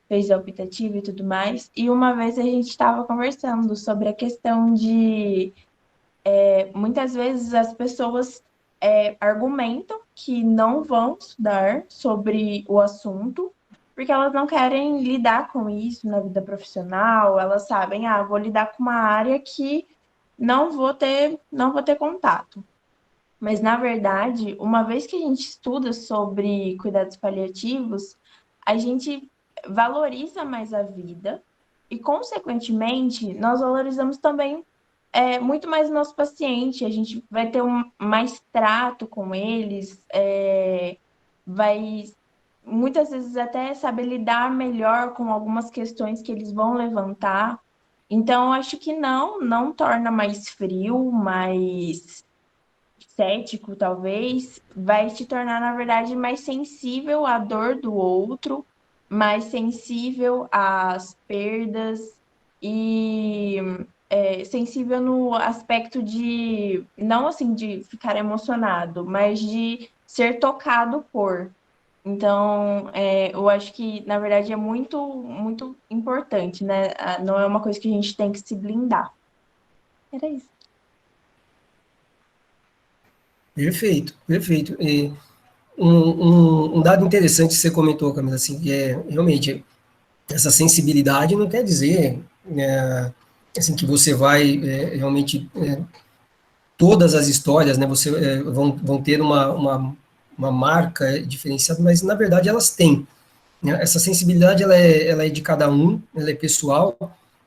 fez a optativa e tudo mais. E uma vez a gente estava conversando sobre a questão de muitas vezes as pessoas argumentam que não vão estudar sobre o assunto porque elas não querem lidar com isso na vida profissional, elas sabem, vou lidar com uma área que não vou ter contato. Mas, na verdade, uma vez que a gente estuda sobre cuidados paliativos, a gente valoriza mais a vida e, consequentemente, nós valorizamos também muito mais o nosso paciente. A gente vai ter mais trato com eles, vai muitas vezes até saber lidar melhor com algumas questões que eles vão levantar. Então, eu acho que não torna mais frio, mais cético, talvez, vai te tornar, na verdade, mais sensível à dor do outro, mais sensível às perdas e sensível no aspecto de, não assim de ficar emocionado, mas de ser tocado por. Então, eu acho que, na verdade, é muito, muito importante, né? Não é uma coisa que a gente tem que se blindar. Era isso. Perfeito, perfeito. E um dado interessante que você comentou, Camila, assim, que é realmente essa sensibilidade não quer dizer assim, que você vai realmente todas as histórias, né, vão ter uma marca diferenciada, mas na verdade elas têm. Né? Essa sensibilidade ela é de cada um, ela é pessoal,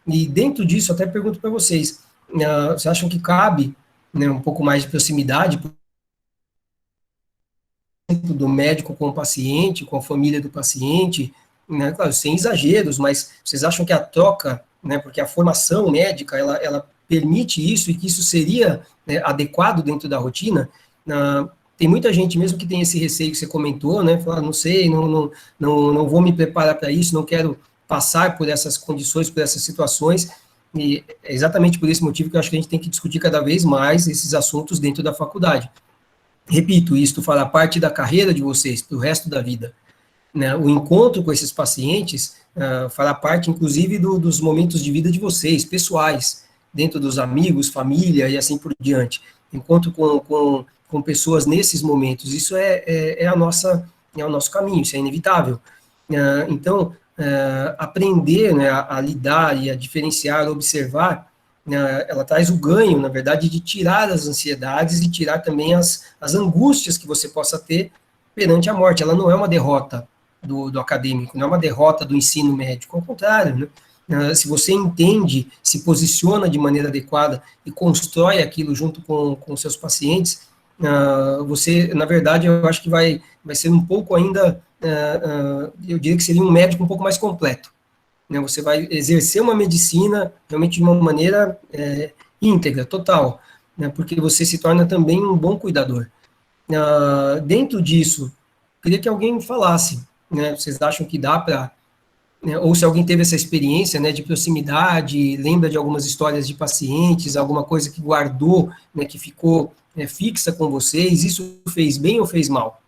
e dentro disso, até pergunto para vocês, vocês acham que cabe, né, um pouco mais de proximidade do médico com o paciente, com a família do paciente, né, claro, sem exageros, mas vocês acham que a troca, né, porque a formação médica, ela permite isso e que isso seria, né, adequado dentro da rotina? Tem muita gente mesmo que tem esse receio que você comentou, né, falar, não sei, não vou me preparar para isso, não quero passar por essas condições, por essas situações, e é exatamente por esse motivo que eu acho que a gente tem que discutir cada vez mais esses assuntos dentro da faculdade. Repito, isto fará parte da carreira de vocês para o resto da vida. Né? O encontro com esses pacientes fará parte, inclusive, dos momentos de vida de vocês, pessoais, dentro dos amigos, família e assim por diante. Encontro com pessoas nesses momentos, isso é o nosso caminho, isso é inevitável. Então, aprender, né, a lidar e a diferenciar, a observar, ela traz o ganho, na verdade, de tirar as ansiedades e tirar também as angústias que você possa ter perante a morte. Ela não é uma derrota do acadêmico, não é uma derrota do ensino médico, ao contrário, né? Se você entende, se posiciona de maneira adequada e constrói aquilo junto com seus pacientes, você, na verdade, eu acho que vai ser um pouco ainda, eu diria que seria um médico um pouco mais completo. Né? Você vai exercer uma medicina realmente de uma maneira íntegra, total, né? Porque você se torna também um bom cuidador. Dentro disso, queria que alguém falasse, né? Vocês acham que dá para, né, ou se alguém teve essa experiência, né, de proximidade, lembra de algumas histórias de pacientes, alguma coisa que guardou, né, que ficou fixa com vocês, isso fez bem ou fez mal?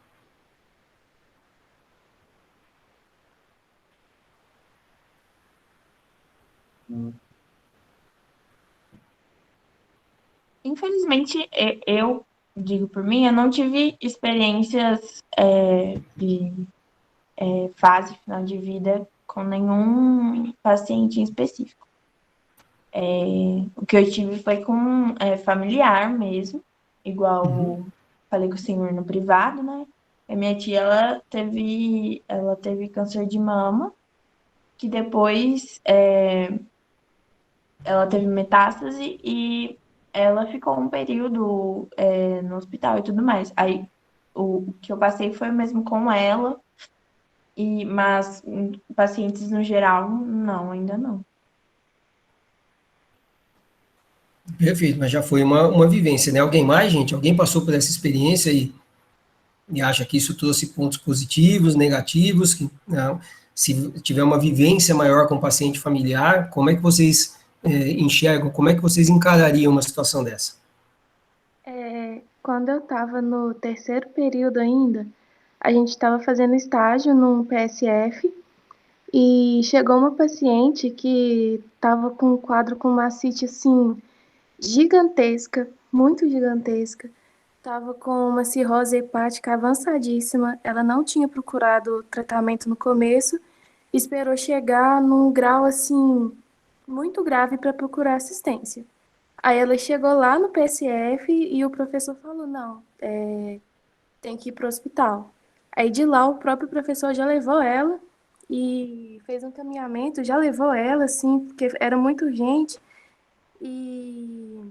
Infelizmente, eu digo por mim, eu não tive experiências de fase final de vida com nenhum paciente em específico. O que eu tive foi com familiar mesmo, igual falei com o senhor no privado, né? A minha tia, ela teve câncer de mama, que depois ela teve metástase e ela ficou um período no hospital e tudo mais. Aí o que eu passei foi mesmo com ela, mas pacientes no geral, não, ainda não. Perfeito, mas já foi uma vivência, né? Alguém mais, gente? Alguém passou por essa experiência e acha que isso trouxe pontos positivos, negativos? Que, não, se tiver uma vivência maior com o paciente familiar, como é que vocês enxergam, como é que vocês encarariam uma situação dessa? Quando eu estava no terceiro período ainda, a gente estava fazendo estágio num PSF e chegou uma paciente que estava com um quadro com mastite, assim, gigantesca, muito gigantesca. Estava com uma cirrose hepática avançadíssima. Ela não tinha procurado tratamento no começo, esperou chegar num grau, assim, muito grave para procurar assistência. Aí ela chegou lá no PSF e o professor falou, não, tem que ir para o hospital. Aí de lá o próprio professor já levou ela e fez um encaminhamento, já levou ela, assim, porque era muito urgente e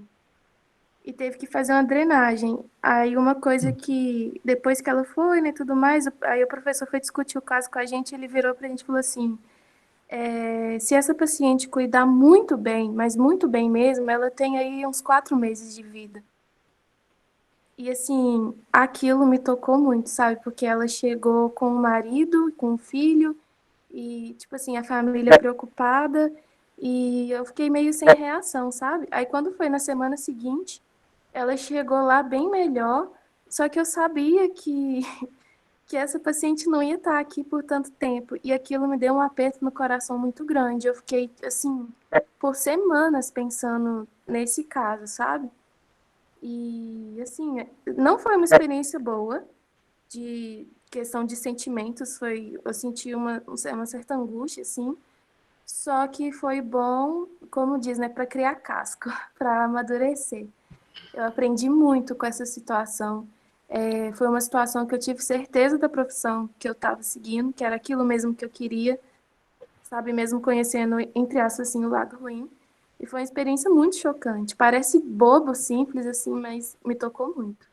teve que fazer uma drenagem. Aí uma coisa que, depois que ela foi, né, tudo mais, aí o professor foi discutir o caso com a gente, ele virou pra gente e falou assim, se essa paciente cuidar muito bem, mas muito bem mesmo, ela tem aí uns 4 meses de vida. E assim, aquilo me tocou muito, sabe? Porque ela chegou com o marido, com o filho, e tipo assim, a família preocupada, e eu fiquei meio sem reação, sabe? Aí quando foi na semana seguinte, ela chegou lá bem melhor, só que eu sabia que essa paciente não ia estar aqui por tanto tempo. E aquilo me deu um aperto no coração muito grande. Eu fiquei, assim, por semanas pensando nesse caso, sabe? E, assim, não foi uma experiência boa de questão de sentimentos. Eu senti uma certa angústia, assim. Só que foi bom, como diz, né, para criar casco, para amadurecer. Eu aprendi muito com essa situação. Foi uma situação que eu tive certeza da profissão que eu estava seguindo, que era aquilo mesmo que eu queria, sabe? Mesmo conhecendo, entre aspas, assim, o lado ruim. E foi uma experiência muito chocante. Parece bobo, simples, assim, mas me tocou muito.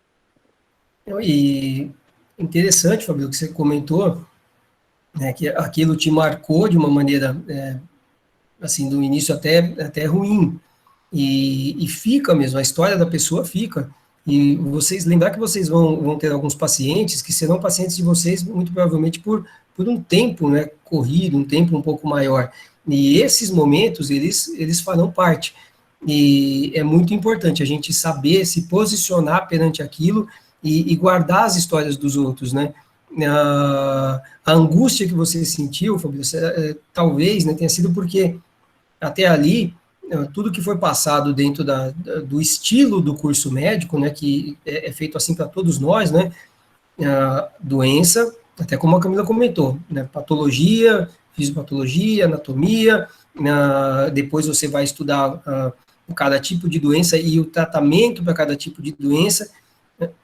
E interessante, Fabio, que você comentou, né, que aquilo te marcou de uma maneira, assim, do início até ruim. E fica mesmo, a história da pessoa fica. E vocês, lembrar que vocês vão ter alguns pacientes que serão pacientes de vocês, muito provavelmente por um tempo, né, corrido, um tempo um pouco maior. E esses momentos, eles farão parte. E é muito importante a gente saber se posicionar perante aquilo e guardar as histórias dos outros, né? A angústia que você sentiu, Fabio, talvez, né, tenha sido porque até ali tudo que foi passado dentro do estilo do curso médico, né, que é feito assim para todos nós, né, a doença, até como a Camila comentou, né, patologia, fisiopatologia, anatomia, depois você vai estudar cada tipo de doença e o tratamento para cada tipo de doença,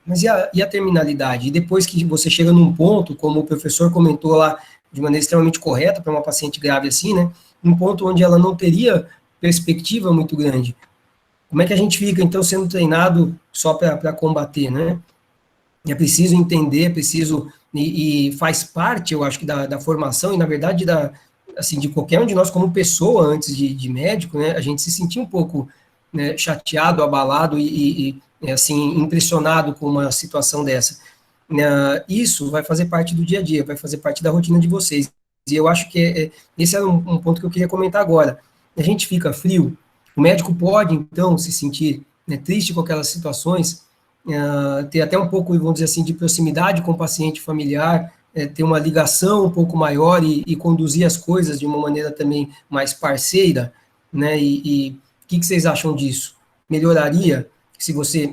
mas e a terminalidade? E depois que você chega num ponto, como o professor comentou lá, de maneira extremamente correta para uma paciente grave assim, né, um ponto onde ela não teria perspectiva muito grande. Como é que a gente fica, então, sendo treinado só para combater, né? É preciso entender, é preciso, e faz parte, eu acho que da formação, e na verdade, assim, de qualquer um de nós como pessoa, antes de médico, né, a gente se sentir um pouco, né, chateado, abalado assim, impressionado com uma situação dessa. Isso vai fazer parte do dia a dia, vai fazer parte da rotina de vocês. E eu acho que esse era um ponto que eu queria comentar agora. A gente fica frio, o médico pode, então, se sentir, né, triste com aquelas situações, ter até um pouco, vamos dizer assim, de proximidade com o paciente familiar, ter uma ligação um pouco maior e conduzir as coisas de uma maneira também mais parceira, né, e o que vocês acham disso? Melhoraria se você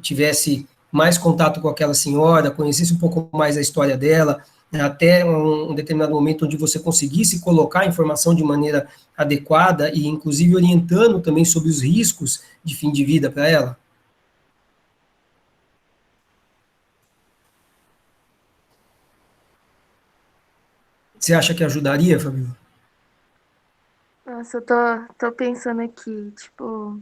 tivesse mais contato com aquela senhora, conhecesse um pouco mais a história dela, até um determinado momento onde você conseguisse colocar a informação de maneira adequada e, inclusive, orientando também sobre os riscos de fim de vida para ela? Você acha que ajudaria, Fabiola? Nossa, eu tô pensando aqui, tipo,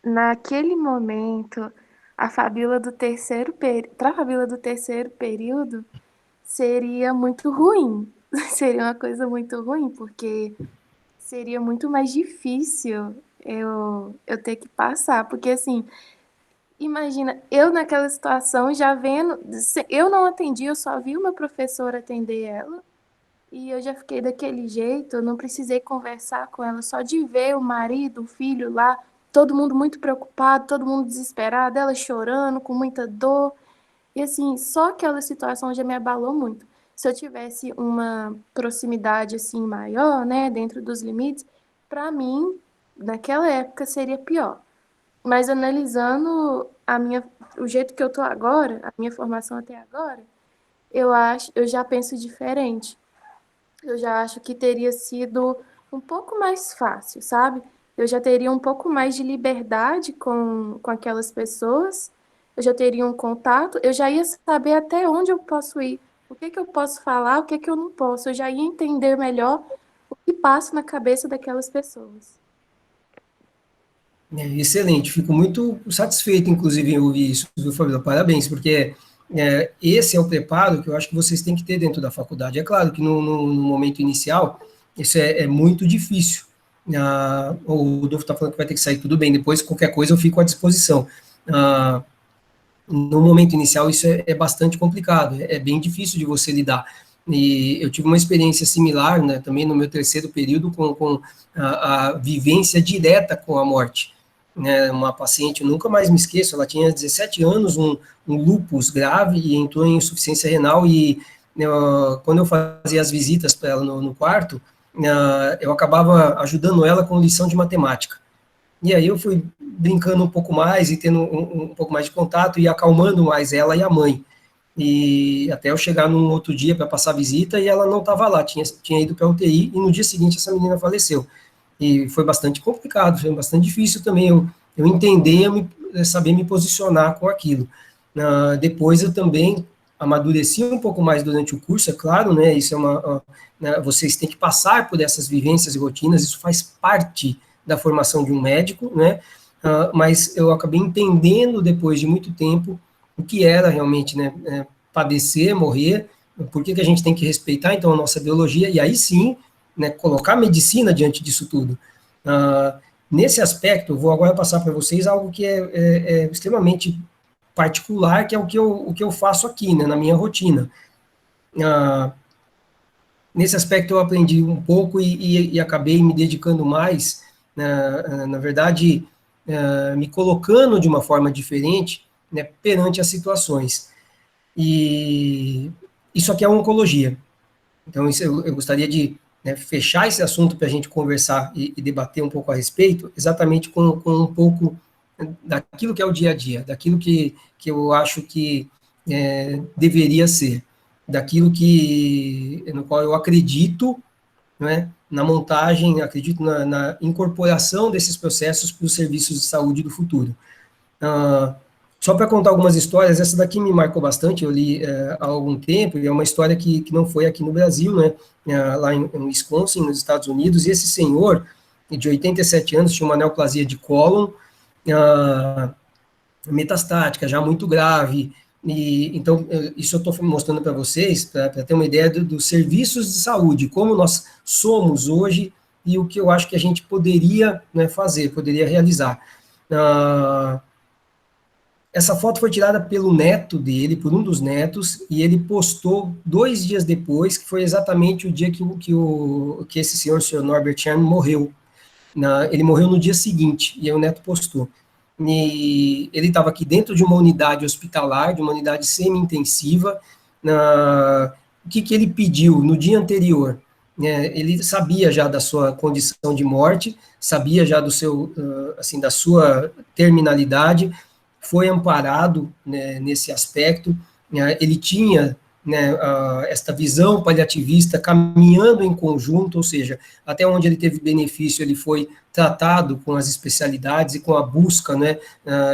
naquele momento, a Fabiola do terceiro período, para a Fabiola do terceiro período, seria muito ruim. Seria uma coisa muito ruim, porque seria muito mais difícil eu ter que passar. Porque, assim, imagina, eu naquela situação já vendo. Eu não atendi, eu só vi uma professora atender ela. E eu já fiquei daquele jeito, eu não precisei conversar com ela, só de ver o marido, o filho lá, todo mundo muito preocupado, todo mundo desesperado, ela chorando, com muita dor. E assim, só aquela situação já me abalou muito. Se eu tivesse uma proximidade assim maior, né, dentro dos limites, para mim, naquela época seria pior. Mas analisando o jeito que eu tô agora, a minha formação até agora, eu já penso diferente. Eu já acho que teria sido um pouco mais fácil, sabe? Eu já teria um pouco mais de liberdade com aquelas pessoas, eu já teria um contato, eu já ia saber até onde eu posso ir, o que que eu posso falar, o que que eu não posso, eu já ia entender melhor o que passa na cabeça daquelas pessoas. Excelente, fico muito satisfeito, inclusive, em ouvir isso, viu, Fabiola? Parabéns, porque esse é o preparo que eu acho que vocês têm que ter dentro da faculdade. É claro que no momento inicial, isso é muito difícil. O Rodolfo está falando que vai ter que sair, tudo bem, depois qualquer coisa eu fico à disposição. No momento inicial, isso é bastante complicado, é bem difícil de você lidar. E eu tive uma experiência similar, né, também no meu terceiro período, com a vivência direta com a morte. Né, uma paciente, eu nunca mais me esqueço, ela tinha 17 anos, um lúpus grave, e entrou em insuficiência renal, e quando eu fazia as visitas para ela no quarto, eu acabava ajudando ela com lição de matemática. E aí eu fui brincando um pouco mais e tendo um pouco mais de contato e acalmando mais ela e a mãe. E até eu chegar num outro dia para passar a visita e ela não estava lá, tinha ido para a UTI, e no dia seguinte essa menina faleceu. E foi bastante complicado, foi bastante difícil também eu entender, saber me posicionar com aquilo. Depois eu também amadureci um pouco mais durante o curso, é claro, né, isso é né, vocês têm que passar por essas vivências e rotinas, isso faz parte da formação de um médico, né, mas eu acabei entendendo depois de muito tempo o que era realmente, né, padecer, morrer, por que a gente tem que respeitar, então, a nossa biologia, e aí sim, né, colocar a medicina diante disso tudo. Nesse aspecto, eu vou agora passar para vocês algo que é extremamente particular, que é o que eu faço aqui, né, na minha rotina. Nesse aspecto, eu aprendi um pouco e acabei me dedicando mais, na verdade, me colocando de uma forma diferente, né, perante as situações. E isso aqui é oncologia. Então, isso eu gostaria de, né, fechar esse assunto para a gente conversar e debater um pouco a respeito, exatamente com um pouco daquilo que é o dia a dia, daquilo que eu acho que deveria ser, daquilo no qual eu acredito, né, na montagem, acredito na incorporação desses processos para os serviços de saúde do futuro. Só para contar algumas histórias, essa daqui me marcou bastante, eu li há algum tempo, e é uma história que não foi aqui no Brasil, né, lá em Wisconsin, nos Estados Unidos, e esse senhor, de 87 anos, tinha uma neoplasia de cólon, metastática, já muito grave, e então, isso eu estou mostrando para vocês, para ter uma ideia dos serviços de saúde, como nós somos hoje, e o que eu acho que a gente poderia, né, fazer, poderia realizar. Essa foto foi tirada pelo neto dele, por um dos netos, e ele postou 2 dias depois, que foi exatamente o dia que esse senhor, o senhor Norbert Sherman, morreu. Ele morreu no dia seguinte, e aí o neto postou. E ele estava aqui dentro de uma unidade hospitalar, de uma unidade semi-intensiva. O que ele pediu no dia anterior? Ele sabia já da sua condição de morte, sabia já da sua terminalidade, foi amparado, né, nesse aspecto. Ele tinha né, esta visão paliativista caminhando em conjunto, ou seja, até onde ele teve benefício, ele foi tratado com as especialidades e com a busca, né,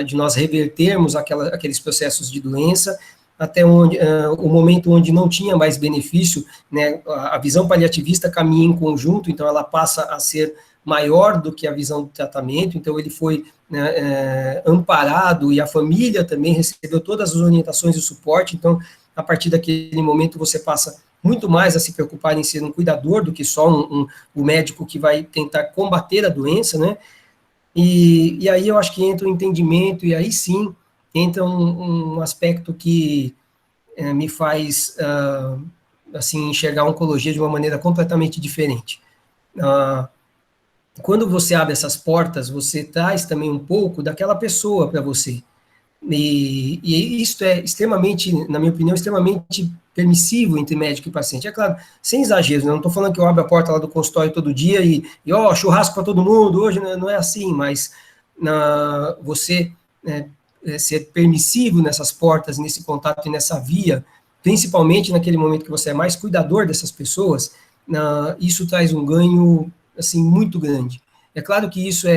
de nós revertermos aqueles processos de doença, até onde, o momento onde não tinha mais benefício, né, a visão paliativista caminha em conjunto, então ela passa a ser maior do que a visão do tratamento, então ele foi, né, amparado, e a família também recebeu todas as orientações e o suporte, então, a partir daquele momento, você passa muito mais a se preocupar em ser um cuidador do que só o médico que vai tentar combater a doença, né, e aí eu acho que entra o entendimento, e aí sim, entra um aspecto que me faz, assim, enxergar a oncologia de uma maneira completamente diferente. Quando você abre essas portas, você traz também um pouco daquela pessoa para você. E isso é extremamente, na minha opinião, extremamente permissivo entre médico e paciente. É claro, sem exageros, né? Não estou falando que eu abro a porta lá do consultório todo dia ó, churrasco para todo mundo, hoje não é assim, mas você ser permissivo nessas portas, nesse contato e nessa via, principalmente naquele momento que você é mais cuidador dessas pessoas, isso traz um ganho, assim, muito grande. É claro que isso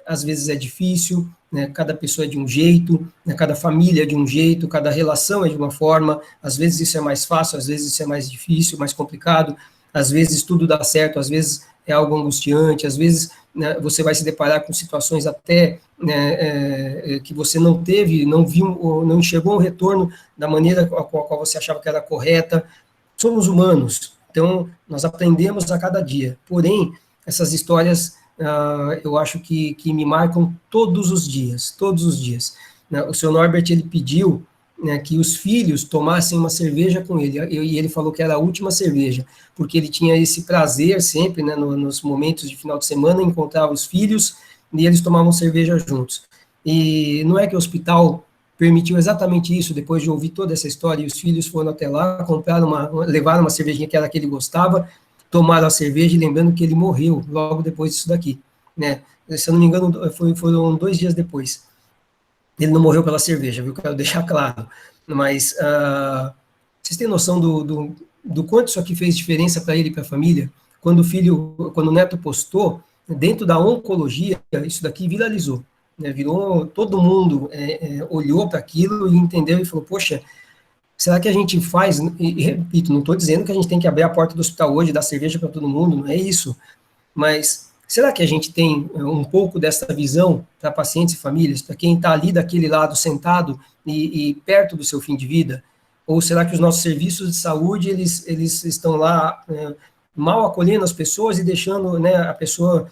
às vezes é difícil, né, cada pessoa é de um jeito, né, cada família é de um jeito, cada relação é de uma forma, às vezes isso é mais fácil, às vezes isso é mais difícil, mais complicado, às vezes tudo dá certo, às vezes é algo angustiante, às vezes, né, você vai se deparar com situações até, né, que você não teve, não viu, não enxergou um retorno da maneira com a qual você achava que era correta. Somos humanos, então nós aprendemos a cada dia, porém, essas histórias eu acho que me marcam todos os dias, né? O seu Norbert, ele pediu, né, que os filhos tomassem uma cerveja com ele, e ele falou que era a última cerveja, porque ele tinha esse prazer sempre, né, nos momentos de final de semana, encontrava os filhos, e eles tomavam cerveja juntos. E não é que o hospital permitiu exatamente isso, depois de ouvir toda essa história, e os filhos foram até lá, levaram uma cervejinha que era a que ele gostava, tomaram a cerveja, e lembrando que ele morreu logo depois disso daqui, né? Se eu não me engano, foram 2 dias depois. Ele não morreu pela cerveja, viu? Quero deixar claro. Mas vocês têm noção do quanto isso aqui fez diferença para ele e para a família? Quando o neto postou, dentro da oncologia, isso daqui viralizou, né? Virou, todo mundo olhou para aquilo e entendeu e falou, poxa, será que a gente faz, e repito, não estou dizendo que a gente tem que abrir a porta do hospital hoje, dar cerveja para todo mundo, não é isso, mas será que a gente tem um pouco dessa visão para pacientes e famílias, para quem está ali daquele lado sentado e perto do seu fim de vida? Ou será que os nossos serviços de saúde, eles estão lá mal acolhendo as pessoas e deixando, né, a pessoa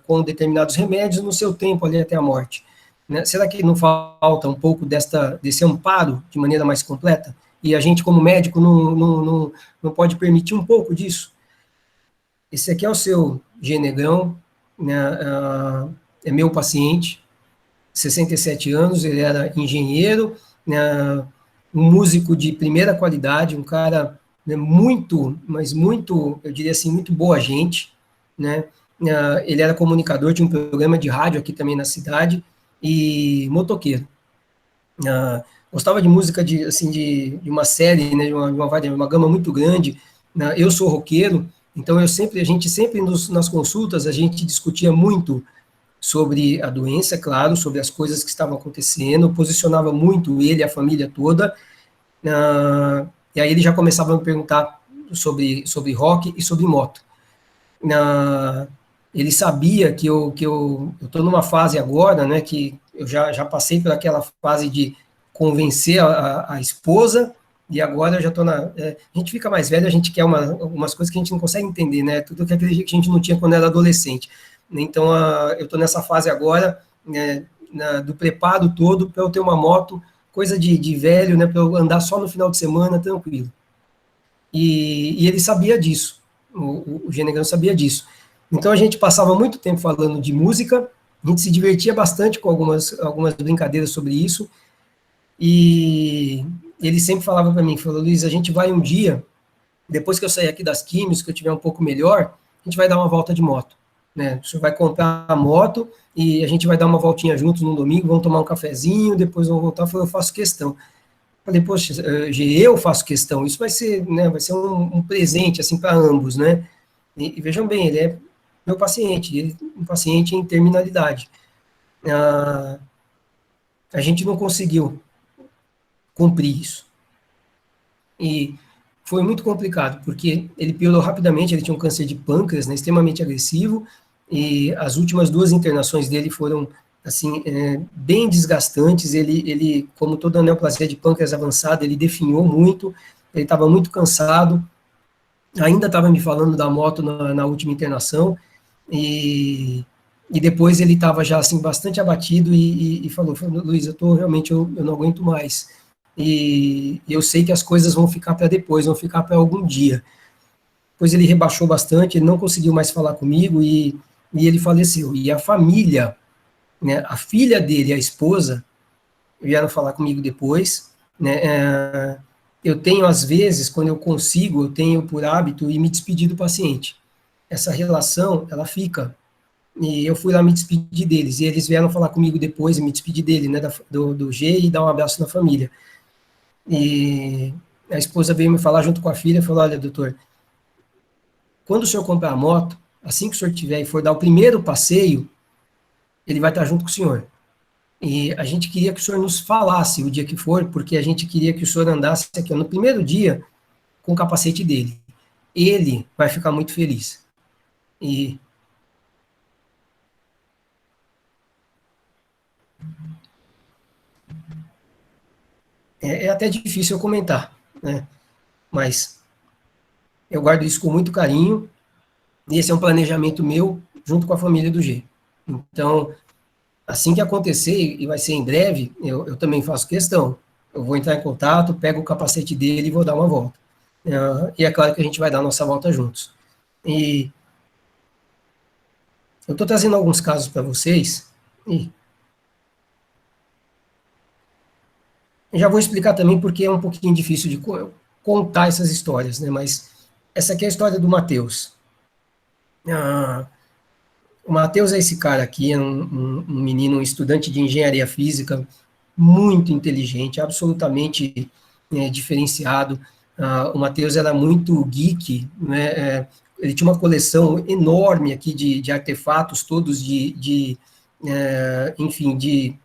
com determinados remédios no seu tempo ali até a morte? Né? Será que não falta um pouco desse amparo de maneira mais completa? E a gente, como médico, não pode permitir um pouco disso? Esse aqui é o seu Genegão, né, é meu paciente, 67 anos, ele era engenheiro, né, um músico de primeira qualidade, um cara, né, muito, mas muito, eu diria assim, muito boa gente, né? Ele era comunicador de um programa de rádio aqui também na cidade, e motoqueiro. Gostava de música de uma série, né, de uma gama muito grande. Eu sou roqueiro, então a gente sempre nas consultas, a gente discutia muito sobre a doença, claro, sobre as coisas que estavam acontecendo, posicionava muito ele e a família toda, e aí ele já começava a me perguntar sobre rock e sobre moto. Ele sabia que eu estou numa fase agora, né, que eu já passei por aquela fase de convencer a esposa, e agora eu já estou a gente fica mais velho, a gente quer algumas coisas que a gente não consegue entender, né, tudo que a gente não tinha quando era adolescente. Então, eu estou nessa fase agora, né, do preparo todo para eu ter uma moto, coisa de velho, né, para eu andar só no final de semana, tranquilo. E ele sabia disso, o Genegão sabia disso. Então, a gente passava muito tempo falando de música, a gente se divertia bastante com algumas brincadeiras sobre isso, e ele sempre falava para mim, falou, Luiz, a gente vai um dia, depois que eu sair aqui das químicas, que eu tiver um pouco melhor, a gente vai dar uma volta de moto, né? O senhor vai comprar a moto, e a gente vai dar uma voltinha juntos no domingo, vamos tomar um cafezinho, depois vamos voltar, eu faço questão. Falei, poxa, eu faço questão, isso vai ser, né, vai ser um presente, assim, para ambos, né? E vejam bem, ele é meu paciente, ele é um paciente em terminalidade. A gente não conseguiu cumprir isso. E foi muito complicado, porque ele piorou rapidamente, ele tinha um câncer de pâncreas, né, extremamente agressivo, e as últimas 2 internações dele foram, assim, bem desgastantes. Ele, como toda neoplasia de pâncreas avançada, ele definhou muito, ele estava muito cansado, ainda estava me falando da moto na última internação, e depois ele estava já, assim, bastante abatido, e falou, Luiz, eu não aguento mais, e eu sei que as coisas vão ficar para depois, vão ficar para algum dia. Depois ele rebaixou bastante, ele não conseguiu mais falar comigo, e ele faleceu. E a família, né, a filha dele, a esposa, vieram falar comigo depois, né, eu tenho, às vezes, quando eu consigo, eu tenho por hábito ir me despedir do paciente. Essa relação, ela fica. E eu fui lá me despedir deles, e eles vieram falar comigo depois, e me despedir dele, né, do G, e dar um abraço na família. E a esposa veio me falar junto com a filha, falou, olha, doutor, quando o senhor comprar a moto, assim que o senhor tiver e for dar o primeiro passeio, ele vai estar junto com o senhor. E a gente queria que o senhor nos falasse o dia que for, porque a gente queria que o senhor andasse aqui, ó, no primeiro dia com o capacete dele. Ele vai ficar muito feliz. E é até difícil eu comentar, né? Mas eu guardo isso com muito carinho, e esse é um planejamento meu, junto com a família do G. Então, assim que acontecer, e vai ser em breve, eu também faço questão. Eu vou entrar em contato, pego o capacete dele e vou dar uma volta. E é claro que a gente vai dar a nossa volta juntos. E eu estou trazendo alguns casos para vocês, e já vou explicar também porque é um pouquinho difícil de contar essas histórias, né? Mas essa aqui é a história do Matheus. O Matheus é esse cara aqui, é um menino, um estudante de engenharia física, muito inteligente, absolutamente diferenciado. O Matheus era muito geek, né? Ele tinha uma coleção enorme aqui de artefatos, todos enfim, de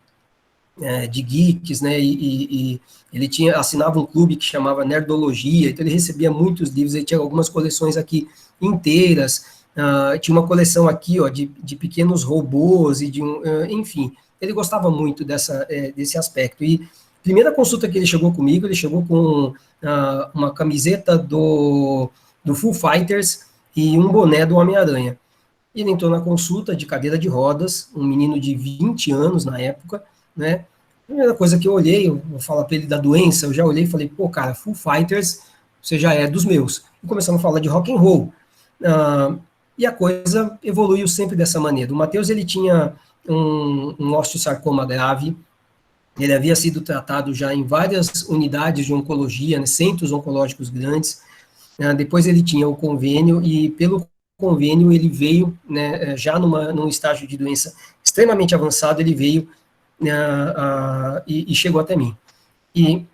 geeks, né? E ele assinava um clube que chamava Nerdologia, então ele recebia muitos livros, ele tinha algumas coleções aqui inteiras. Tinha uma coleção aqui, ó, de pequenos robôs, e enfim, ele gostava muito desse aspecto. E a primeira consulta que ele chegou comigo, ele chegou com uma camiseta do Foo Fighters e um boné do Homem-Aranha. Ele entrou na consulta de cadeira de rodas, um menino de 20 anos na época, né? A primeira coisa que eu olhei, eu vou falar para ele da doença, eu já olhei e falei, pô, cara, Foo Fighters, você já é dos meus. E começamos a falar de rock and roll. E a coisa evoluiu sempre dessa maneira. O Matheus, ele tinha um osteosarcoma grave, ele havia sido tratado já em várias unidades de oncologia, né, centros oncológicos grandes. Depois ele tinha o convênio, e pelo convênio ele veio, né, já num estágio de doença extremamente avançado, ele veio e chegou até mim. E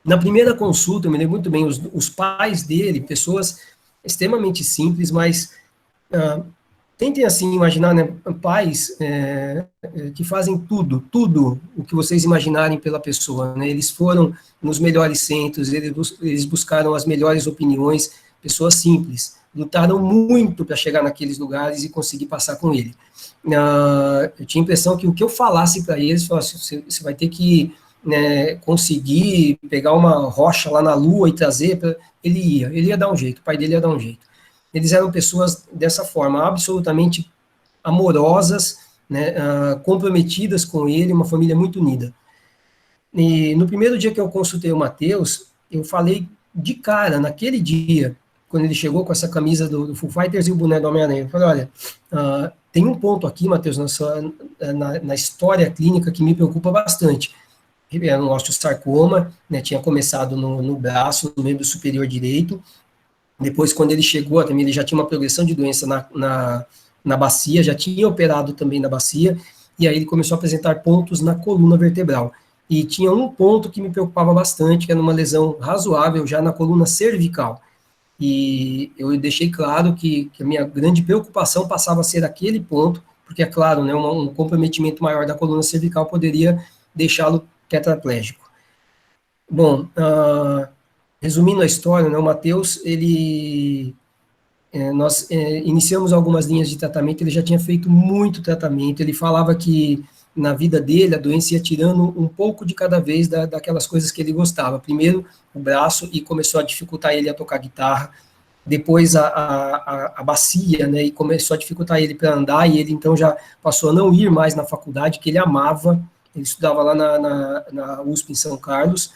na primeira consulta, eu me lembro muito bem, os pais dele, pessoas extremamente simples, mas tentem, assim, imaginar, né, pais que fazem tudo o que vocês imaginarem pela pessoa, né? Eles foram nos melhores centros, eles buscaram as melhores opiniões, pessoas simples, lutaram muito para chegar naqueles lugares e conseguir passar com ele. Eu tinha a impressão que o que eu falasse para eles, você vai ter que, né, conseguir pegar uma rocha lá na Lua e trazer, ele ia dar um jeito, o pai dele ia dar um jeito. Eles eram pessoas dessa forma, absolutamente amorosas, né, comprometidas com ele, uma família muito unida. E no primeiro dia que eu consultei o Matheus, eu falei de cara, naquele dia, quando ele chegou com essa camisa do Foo Fighters e o boné do Homem-Aranha, eu falei, olha, tem um ponto aqui, Matheus, na história clínica que me preocupa bastante. Ele era um osteosarcoma, né, tinha começado no braço, no membro superior direito. Depois, quando ele chegou, também ele já tinha uma progressão de doença na bacia, já tinha operado também na bacia, e aí ele começou a apresentar pontos na coluna vertebral. e tinha um ponto que me preocupava bastante, que era uma lesão razoável já na coluna cervical. E eu deixei claro que a minha grande preocupação passava a ser aquele ponto, porque é claro, né, um comprometimento maior da coluna cervical poderia deixá-lo tetraplégico. Bom, resumindo a história, né, o Matheus, nós iniciamos algumas linhas de tratamento, ele já tinha feito muito tratamento, ele falava que na vida dele a doença ia tirando um pouco de cada vez daquelas coisas que ele gostava. Primeiro o braço, e começou a dificultar ele a tocar guitarra, depois a bacia, né, e começou a dificultar ele para andar, e ele então já passou a não ir mais na faculdade, que ele amava. Ele estudava lá na USP em São Carlos,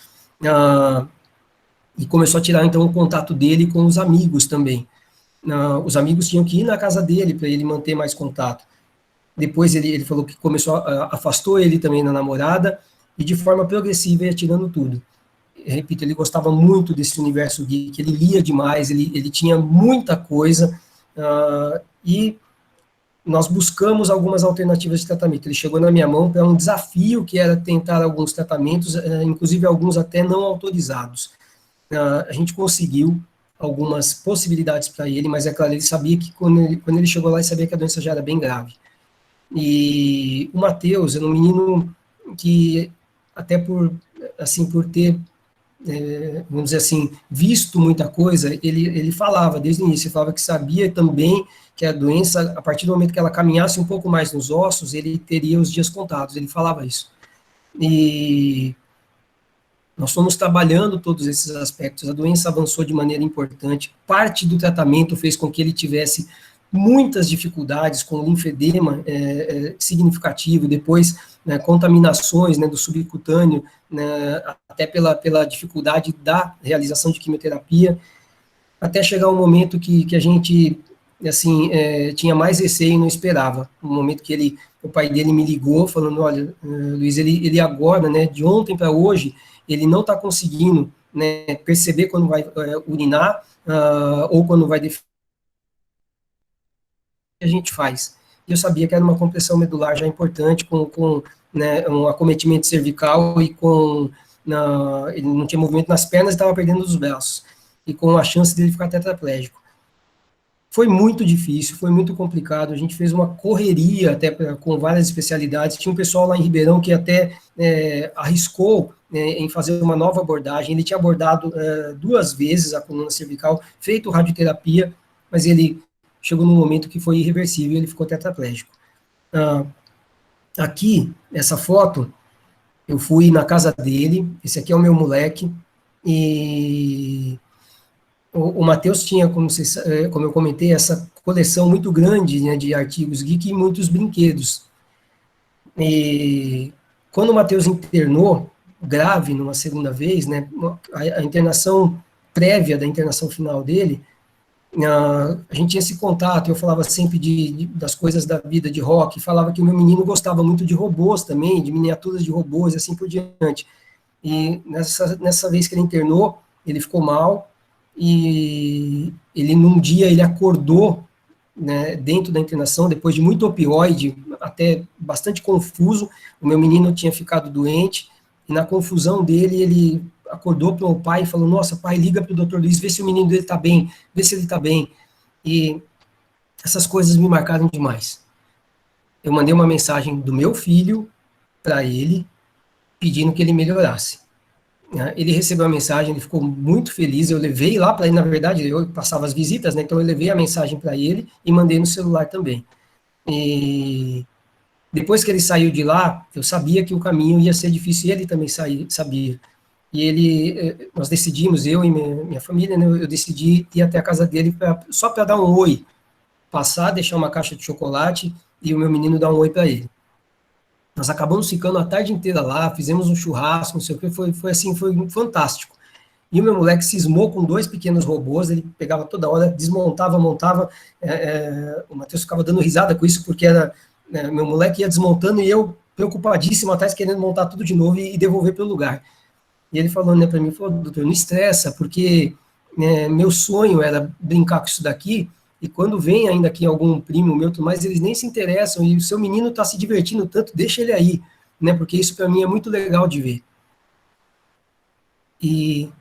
e começou a tirar então o contato dele com os amigos também. Os amigos tinham que ir na casa dele para ele manter mais contato. Depois ele falou que afastou ele também da namorada, e de forma progressiva ia tirando tudo. Repito, ele gostava muito desse universo geek, ele lia demais, ele tinha muita coisa, e nós buscamos algumas alternativas de tratamento. Ele chegou na minha mão para um desafio que era tentar alguns tratamentos, inclusive alguns até não autorizados. A gente conseguiu algumas possibilidades para ele, mas é claro, ele sabia que quando ele chegou lá, ele sabia que a doença já era bem grave. E o Matheus era um menino que, até por ter, vamos dizer assim, visto muita coisa, ele falava desde o início, ele falava que sabia também que a doença, a partir do momento que ela caminhasse um pouco mais nos ossos, ele teria os dias contados, ele falava isso. E nós fomos trabalhando todos esses aspectos, a doença avançou de maneira importante, parte do tratamento fez com que ele tivesse muitas dificuldades com linfedema significativo, depois, né, contaminações, né, do subcutâneo, né, até pela dificuldade da realização de quimioterapia, até chegar um momento que a gente, assim, tinha mais receio e não esperava. Um momento que o pai dele me ligou, falando, olha, Luiz, ele agora, né, de ontem para hoje, ele não está conseguindo, né, perceber quando vai urinar, ou quando vai definir, que a gente faz. E eu sabia que era uma compressão medular já importante, com né, um acometimento cervical, e ele não tinha movimento nas pernas e estava perdendo os braços, e com a chance dele ficar tetraplégico. Foi muito difícil, foi muito complicado, a gente fez uma correria até com várias especialidades, tinha um pessoal lá em Ribeirão que até arriscou em fazer uma nova abordagem, ele tinha abordado 2 vezes a coluna cervical, feito radioterapia, mas ele chegou num momento que foi irreversível, ele ficou tetraplégico. Aqui, essa foto, eu fui na casa dele, esse aqui é o meu moleque, e o Matheus tinha, como eu comentei, essa coleção muito grande, né, de artigos geek e muitos brinquedos. E quando o Matheus internou, grave, numa segunda vez, né, a internação prévia da internação final dele, a gente tinha esse contato, eu falava sempre das coisas da vida, de rock, falava que o meu menino gostava muito de robôs também, de miniaturas de robôs, e assim por diante. E nessa vez que ele internou, ele ficou mal, e num dia ele acordou, né, dentro da internação, depois de muito opioide, até bastante confuso, o meu menino tinha ficado doente, e na confusão dele, ele acordou para o pai e falou, nossa, pai, liga para o Dr. Luiz, vê se o menino dele está bem, vê se ele está bem. E essas coisas me marcaram demais. Eu mandei uma mensagem do meu filho para ele, pedindo que ele melhorasse. Ele recebeu a mensagem, ele ficou muito feliz, eu levei lá para ele, na verdade, eu passava as visitas, né, então eu levei a mensagem para ele e mandei no celular também. E depois que ele saiu de lá, eu sabia que o caminho ia ser difícil, e ele também sabia. E nós decidimos, eu e minha família, né, eu decidi ir até a casa dele só para dar um oi, passar, deixar uma caixa de chocolate e o meu menino dar um oi para ele. Nós acabamos ficando a tarde inteira lá, fizemos um churrasco, não sei o que, foi fantástico. E o meu moleque cismou com 2 pequenos robôs, ele pegava toda hora, desmontava, montava, o Matheus ficava dando risada com isso, porque meu moleque ia desmontando e eu preocupadíssimo atrás, querendo montar tudo de novo e devolver para o lugar. E ele falou, né, para mim, doutor, não estressa, porque meu sonho era brincar com isso daqui, e quando vem ainda aqui algum primo meu, mas eles nem se interessam, e o seu menino está se divertindo tanto, deixa ele aí. né, porque isso para mim é muito legal de ver. E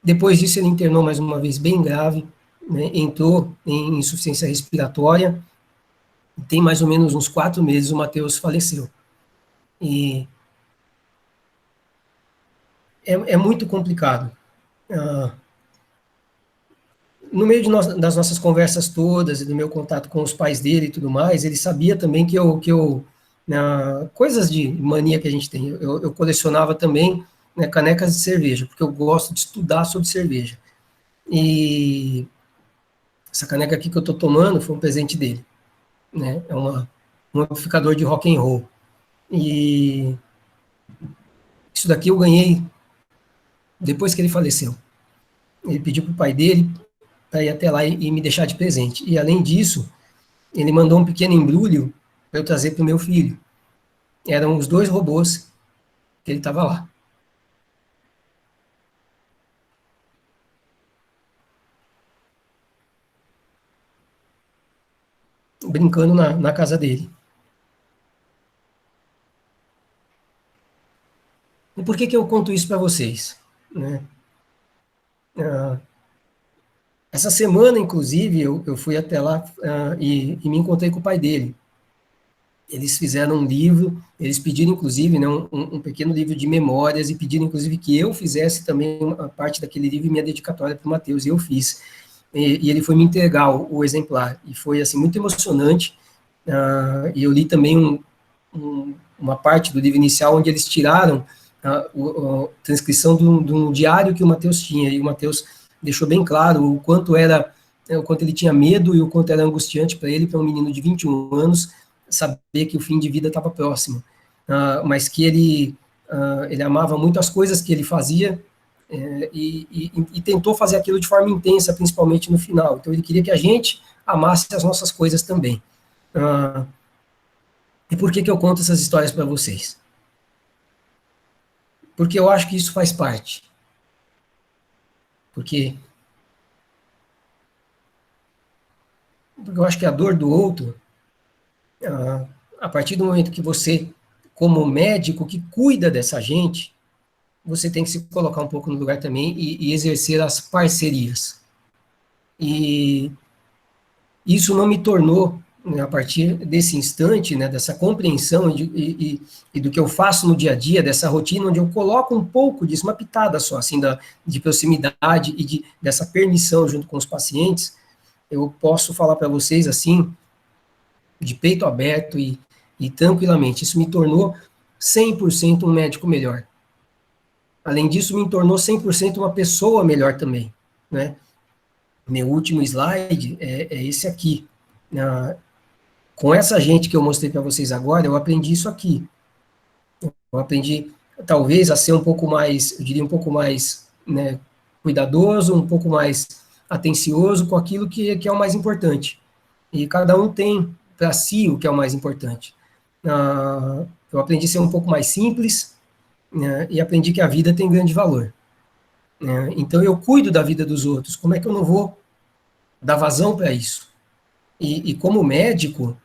depois disso ele internou mais uma vez bem grave, né, entrou em insuficiência respiratória, tem mais ou menos uns 4 meses o Matheus faleceu. E é muito complicado. No meio das nossas conversas todas e do meu contato com os pais dele e tudo mais, ele sabia também que eu coisas de mania que a gente tem, eu colecionava também, né, canecas de cerveja, porque eu gosto de estudar sobre cerveja. E essa caneca aqui que eu estou tomando foi um presente dele, né? É um amplificador de rock and roll. E isso daqui eu ganhei depois que ele faleceu. Ele pediu para o pai dele para ir até lá e me deixar de presente. E, além disso, ele mandou um pequeno embrulho para eu trazer para o meu filho. Eram os 2 robôs que ele estava lá. Brincando na casa dele. E por que eu conto isso para vocês? Né? Essa semana, inclusive, eu fui até lá e me encontrei com o pai dele. Eles fizeram um livro, eles pediram, inclusive, né, um pequeno livro de memórias e pediram, inclusive, que eu fizesse também uma parte daquele livro e minha dedicatória para o Matheus, e eu fiz. E ele foi me entregar o exemplar, e foi, assim, muito emocionante. E eu li também uma parte do livro inicial, onde eles tiraram a transcrição de um diário que o Matheus tinha, e o Matheus deixou bem claro o quanto ele tinha medo e o quanto era angustiante para ele, para um menino de 21 anos, saber que o fim de vida estava próximo, mas que ele amava muito as coisas que ele fazia, e tentou fazer aquilo de forma intensa, principalmente no final. Então ele queria que a gente amasse as nossas coisas também. E por que eu conto essas histórias para vocês? Porque eu acho que isso faz parte. Porque eu acho que a dor do outro, a partir do momento que você, como médico que cuida dessa gente, você tem que se colocar um pouco no lugar também e exercer as parcerias. E isso não me tornou, né, a partir desse instante, né, dessa compreensão e do que eu faço no dia a dia, dessa rotina, onde eu coloco um pouco disso, uma pitada só, assim, de proximidade e dessa permissão junto com os pacientes, eu posso falar para vocês, assim, de peito aberto e tranquilamente, isso me tornou 100% um médico melhor. Além disso, me tornou 100% uma pessoa melhor também, né? Meu último slide é esse aqui. Com essa gente que eu mostrei para vocês agora, eu aprendi isso aqui. Eu aprendi, talvez, a ser um pouco mais, eu diria, um pouco mais, né, cuidadoso, um pouco mais atencioso com aquilo que é o mais importante. E cada um tem para si o que é o mais importante. Eu aprendi a ser um pouco mais simples, né, e aprendi que a vida tem grande valor. Então, eu cuido da vida dos outros. Como é que eu não vou dar vazão para isso? E como médico,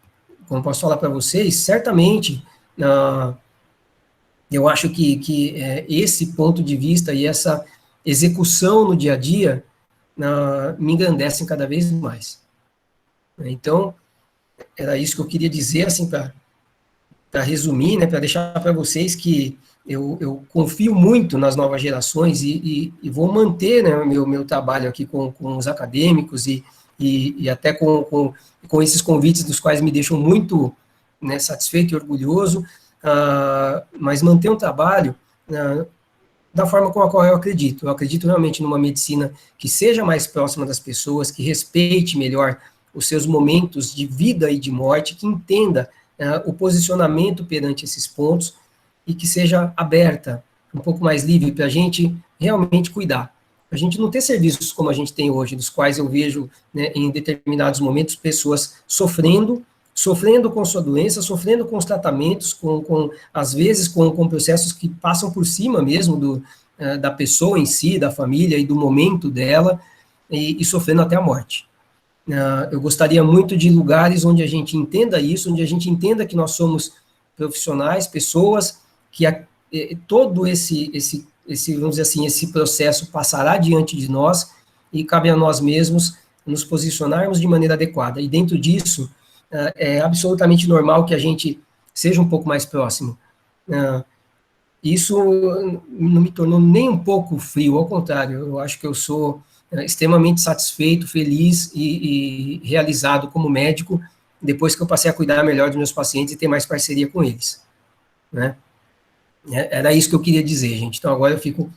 como posso falar para vocês, certamente, eu acho que esse ponto de vista e essa execução no dia a dia me engrandecem cada vez mais. Então, era isso que eu queria dizer, assim, para resumir, né, para deixar para vocês que eu confio muito nas novas gerações e vou manter, né, meu trabalho aqui com os acadêmicos e até com esses convites dos quais me deixam muito, né, satisfeito e orgulhoso, mas manter um trabalho da forma com a qual eu acredito. Eu acredito realmente numa medicina que seja mais próxima das pessoas, que respeite melhor os seus momentos de vida e de morte, que entenda o posicionamento perante esses pontos e que seja aberta, um pouco mais livre para a gente realmente cuidar. A gente não ter serviços como a gente tem hoje, dos quais eu vejo, né, em determinados momentos, pessoas sofrendo com sua doença, sofrendo com os tratamentos, às vezes com processos que passam por cima mesmo da pessoa em si, da família e do momento dela, e sofrendo até a morte. Eu gostaria muito de lugares onde a gente entenda isso, onde a gente entenda que nós somos profissionais, pessoas que todo esse, vamos dizer assim, esse processo passará diante de nós e cabe a nós mesmos nos posicionarmos de maneira adequada. E dentro disso, é absolutamente normal que a gente seja um pouco mais próximo. Isso não me tornou nem um pouco frio, ao contrário, eu acho que eu sou extremamente satisfeito, feliz e realizado como médico, depois que eu passei a cuidar melhor dos meus pacientes e ter mais parceria com eles, né? Era isso que eu queria dizer, gente. Então, agora eu fico,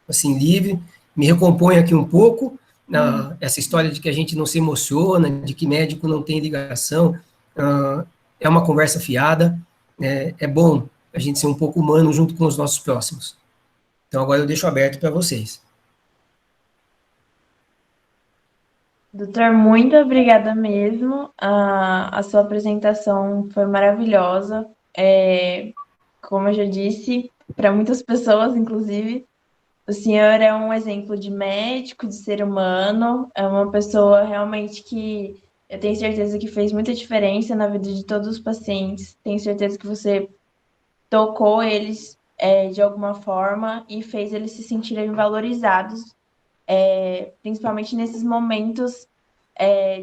assim, livre, me recomponho aqui um pouco, essa história de que a gente não se emociona, de que médico não tem ligação, é uma conversa fiada, é bom a gente ser um pouco humano junto com os nossos próximos. Então, agora eu deixo aberto para vocês. Doutor, muito obrigada mesmo. A sua apresentação foi maravilhosa. Como eu já disse, para muitas pessoas, inclusive, o senhor é um exemplo de médico, de ser humano, é uma pessoa realmente que eu tenho certeza que fez muita diferença na vida de todos os pacientes. Tenho certeza que você tocou eles de alguma forma e fez eles se sentirem valorizados, principalmente nesses momentos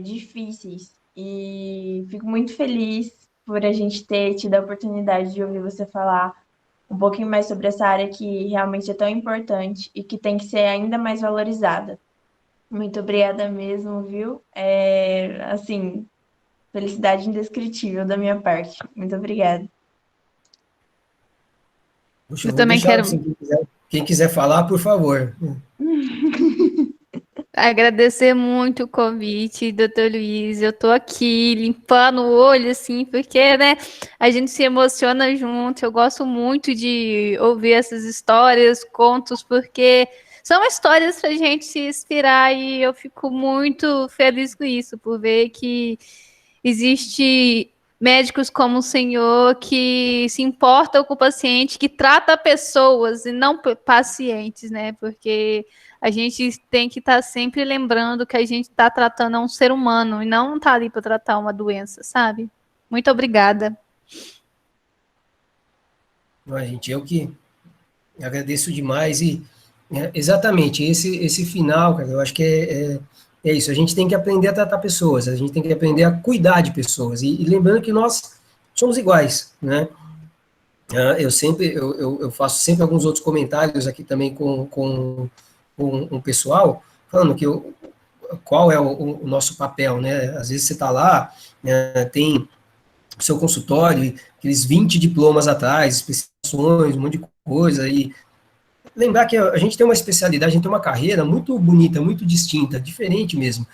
difíceis. E fico muito feliz por a gente ter tido a oportunidade de ouvir você falar um pouquinho mais sobre essa área que realmente é tão importante e que tem que ser ainda mais valorizada. Muito obrigada mesmo, viu? Assim, felicidade indescritível da minha parte. Muito obrigada. Puxa, Eu vou também deixar, quero assim, quem quiser falar, por favor. agradecer muito o convite, doutor Luiz. Eu tô aqui limpando o olho, assim, porque, né, a gente se emociona junto. Eu gosto muito de ouvir essas histórias, contos, porque são histórias pra gente se inspirar e eu fico muito feliz com isso, por ver que existe médicos como o senhor que se importam com o paciente, que trata pessoas e não pacientes, né? Porque a gente tem que estar sempre lembrando que a gente está tratando um ser humano e não está ali para tratar uma doença, sabe? Muito obrigada. Gente, eu que agradeço demais e exatamente esse final, cara, eu acho que é isso. A gente tem que aprender a tratar pessoas, a gente tem que aprender a cuidar de pessoas e lembrando que nós somos iguais, né? Eu faço sempre alguns outros comentários aqui também com o pessoal, falando que qual é o nosso papel, né? Às vezes você está lá, tem o seu consultório, aqueles 20 diplomas atrás, especializações, um monte de coisa, e lembrar que a gente tem uma especialidade, a gente tem uma carreira muito bonita, muito distinta, diferente mesmo.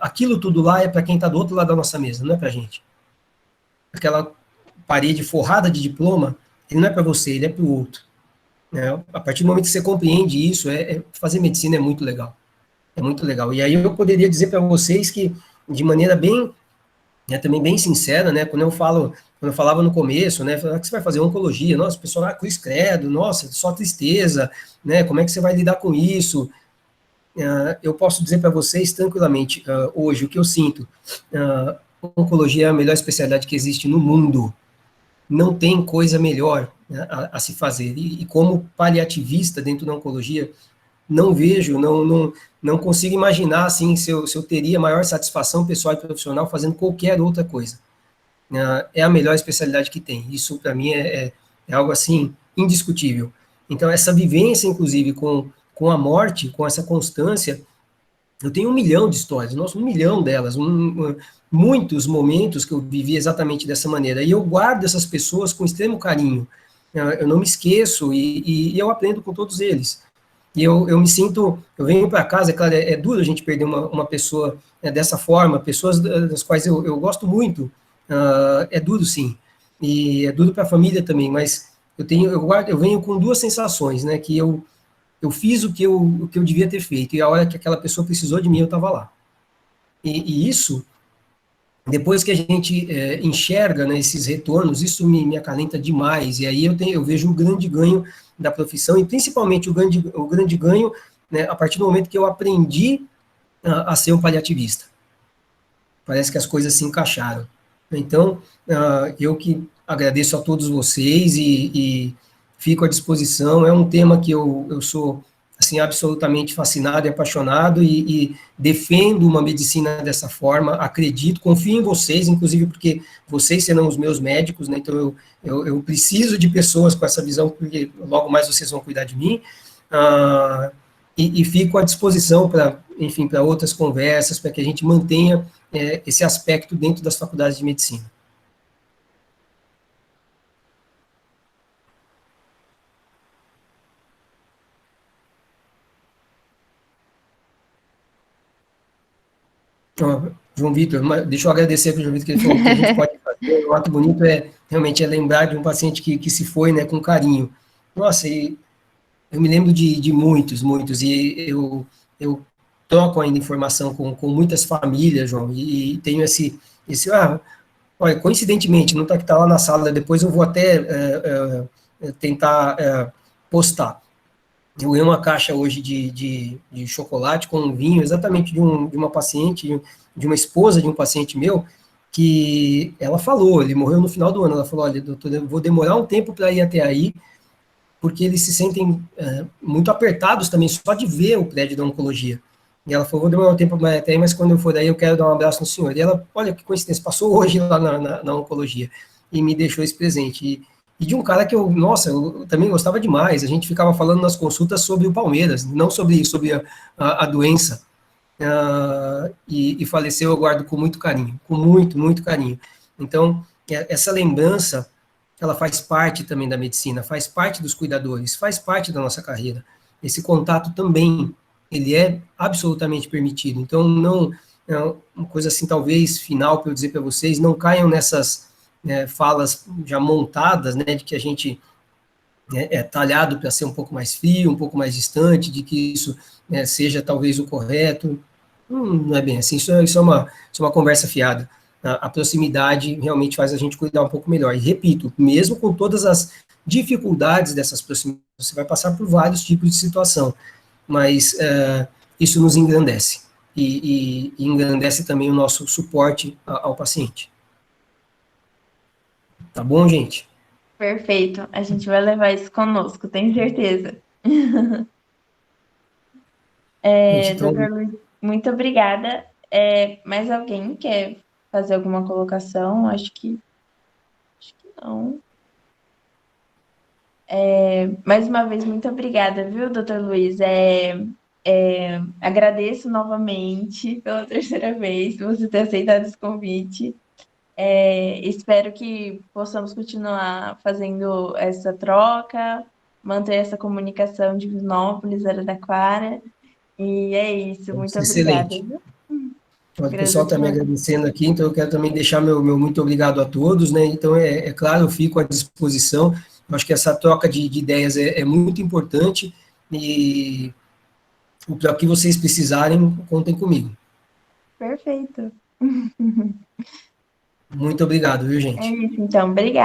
Aquilo tudo lá é para quem está do outro lado da nossa mesa, não é para a gente. Aquela parede forrada de diploma, ele não é para você, ele é para o outro. A partir do momento que você compreende isso, fazer medicina é muito legal. É muito legal. E aí eu poderia dizer para vocês que, de maneira bem, também bem sincera, né, quando eu falava no começo, né, que você vai fazer oncologia, nossa, o pessoal, cruz credo, nossa, só tristeza, né, como é que você vai lidar com isso? Eu posso dizer para vocês tranquilamente, hoje, o que eu sinto, oncologia é a melhor especialidade que existe no mundo, não tem coisa melhor, né, a se fazer, e como paliativista dentro da oncologia, não vejo, não consigo imaginar, assim, se eu teria maior satisfação pessoal e profissional fazendo qualquer outra coisa. É a melhor especialidade que tem. Isso, para mim, é algo, assim, indiscutível. Então, essa vivência, inclusive, com a morte, com essa constância, eu tenho 1 milhão de histórias, nossa, 1 milhão delas, muitos momentos que eu vivi exatamente dessa maneira, e eu guardo essas pessoas com extremo carinho. Eu não me esqueço, e eu aprendo com todos eles. E eu me sinto, eu venho para casa, é claro, é duro a gente perder uma pessoa dessa forma, pessoas das quais eu gosto muito, é duro sim, e é duro para a família também, mas eu venho com 2 sensações, né, que eu fiz o que eu devia ter feito, e a hora que aquela pessoa precisou de mim, eu estava lá. E isso, depois que a gente enxerga, né, esses retornos, isso me acalenta demais, e aí eu vejo o grande ganho da profissão, e principalmente o grande ganho, né, a partir do momento que eu aprendi a ser um paliativista. Parece que as coisas se encaixaram. Então, eu que agradeço a todos vocês e fico à disposição. É um tema que eu sou, assim, absolutamente fascinado e apaixonado e defendo uma medicina dessa forma, acredito, confio em vocês, inclusive porque vocês serão os meus médicos, né, então eu preciso de pessoas com essa visão, porque logo mais vocês vão cuidar de mim, e fico à disposição para, enfim, para outras conversas, para que a gente mantenha esse aspecto dentro das faculdades de medicina. Então, João Vitor, deixa eu agradecer para o João Vitor, que ele falou que a gente pode fazer. O ato bonito realmente lembrar de um paciente que se foi, né, com carinho. Nossa, e eu me lembro de muitos, e eu troco ainda informação com muitas famílias, João, e tenho olha, coincidentemente, não está que está lá na sala, depois eu vou até tentar postar. Eu ganhei uma caixa hoje de chocolate com um vinho, exatamente de uma paciente, de uma esposa de um paciente meu, que ela falou, ele morreu no final do ano, ela falou, olha, doutor, eu vou demorar um tempo para ir até aí, porque eles se sentem muito apertados também, só de ver o prédio da oncologia. E ela falou, vou demorar um tempo para ir até aí, mas quando eu for daí eu quero dar um abraço no senhor. E ela, olha que coincidência, passou hoje lá na oncologia, e me deixou esse presente. E de um cara que eu também gostava demais, a gente ficava falando nas consultas sobre o Palmeiras, não sobre a doença, e faleceu, eu guardo com muito carinho, com muito, muito carinho. Então, essa lembrança, ela faz parte também da medicina, faz parte dos cuidadores, faz parte da nossa carreira. Esse contato também, ele é absolutamente permitido. Então, não, uma coisa assim, talvez, final, para eu dizer para vocês, não caiam nessas falas já montadas, né, de que a gente é talhado para ser um pouco mais frio, um pouco mais distante, de que isso seja talvez o correto. Não é bem assim, isso é uma conversa fiada. A proximidade realmente faz a gente cuidar um pouco melhor. E repito, mesmo com todas as dificuldades dessas proximidades, você vai passar por vários tipos de situação, mas isso nos engrandece. E engrandece também o nosso suporte ao paciente. Tá bom, gente? Perfeito. A gente vai levar isso conosco, tenho certeza. Então, Doutor Luiz, muito obrigada. Mais alguém quer fazer alguma colocação? Acho que não. Mais uma vez, muito obrigada, viu, doutor Luiz? Agradeço novamente pela terceira vez por você ter aceitado esse convite. Espero que possamos continuar fazendo essa troca, manter essa comunicação de Visnópolis, Araraquara. E é isso, muito obrigada. excelente. O pessoal está me agradecendo aqui, então eu quero também deixar meu muito obrigado a todos, né? Então, claro, eu fico à disposição. Eu acho que essa troca de ideias é muito importante e para o que vocês precisarem, contem comigo. Perfeito. Muito obrigado, viu, gente? É isso, então. Obrigada.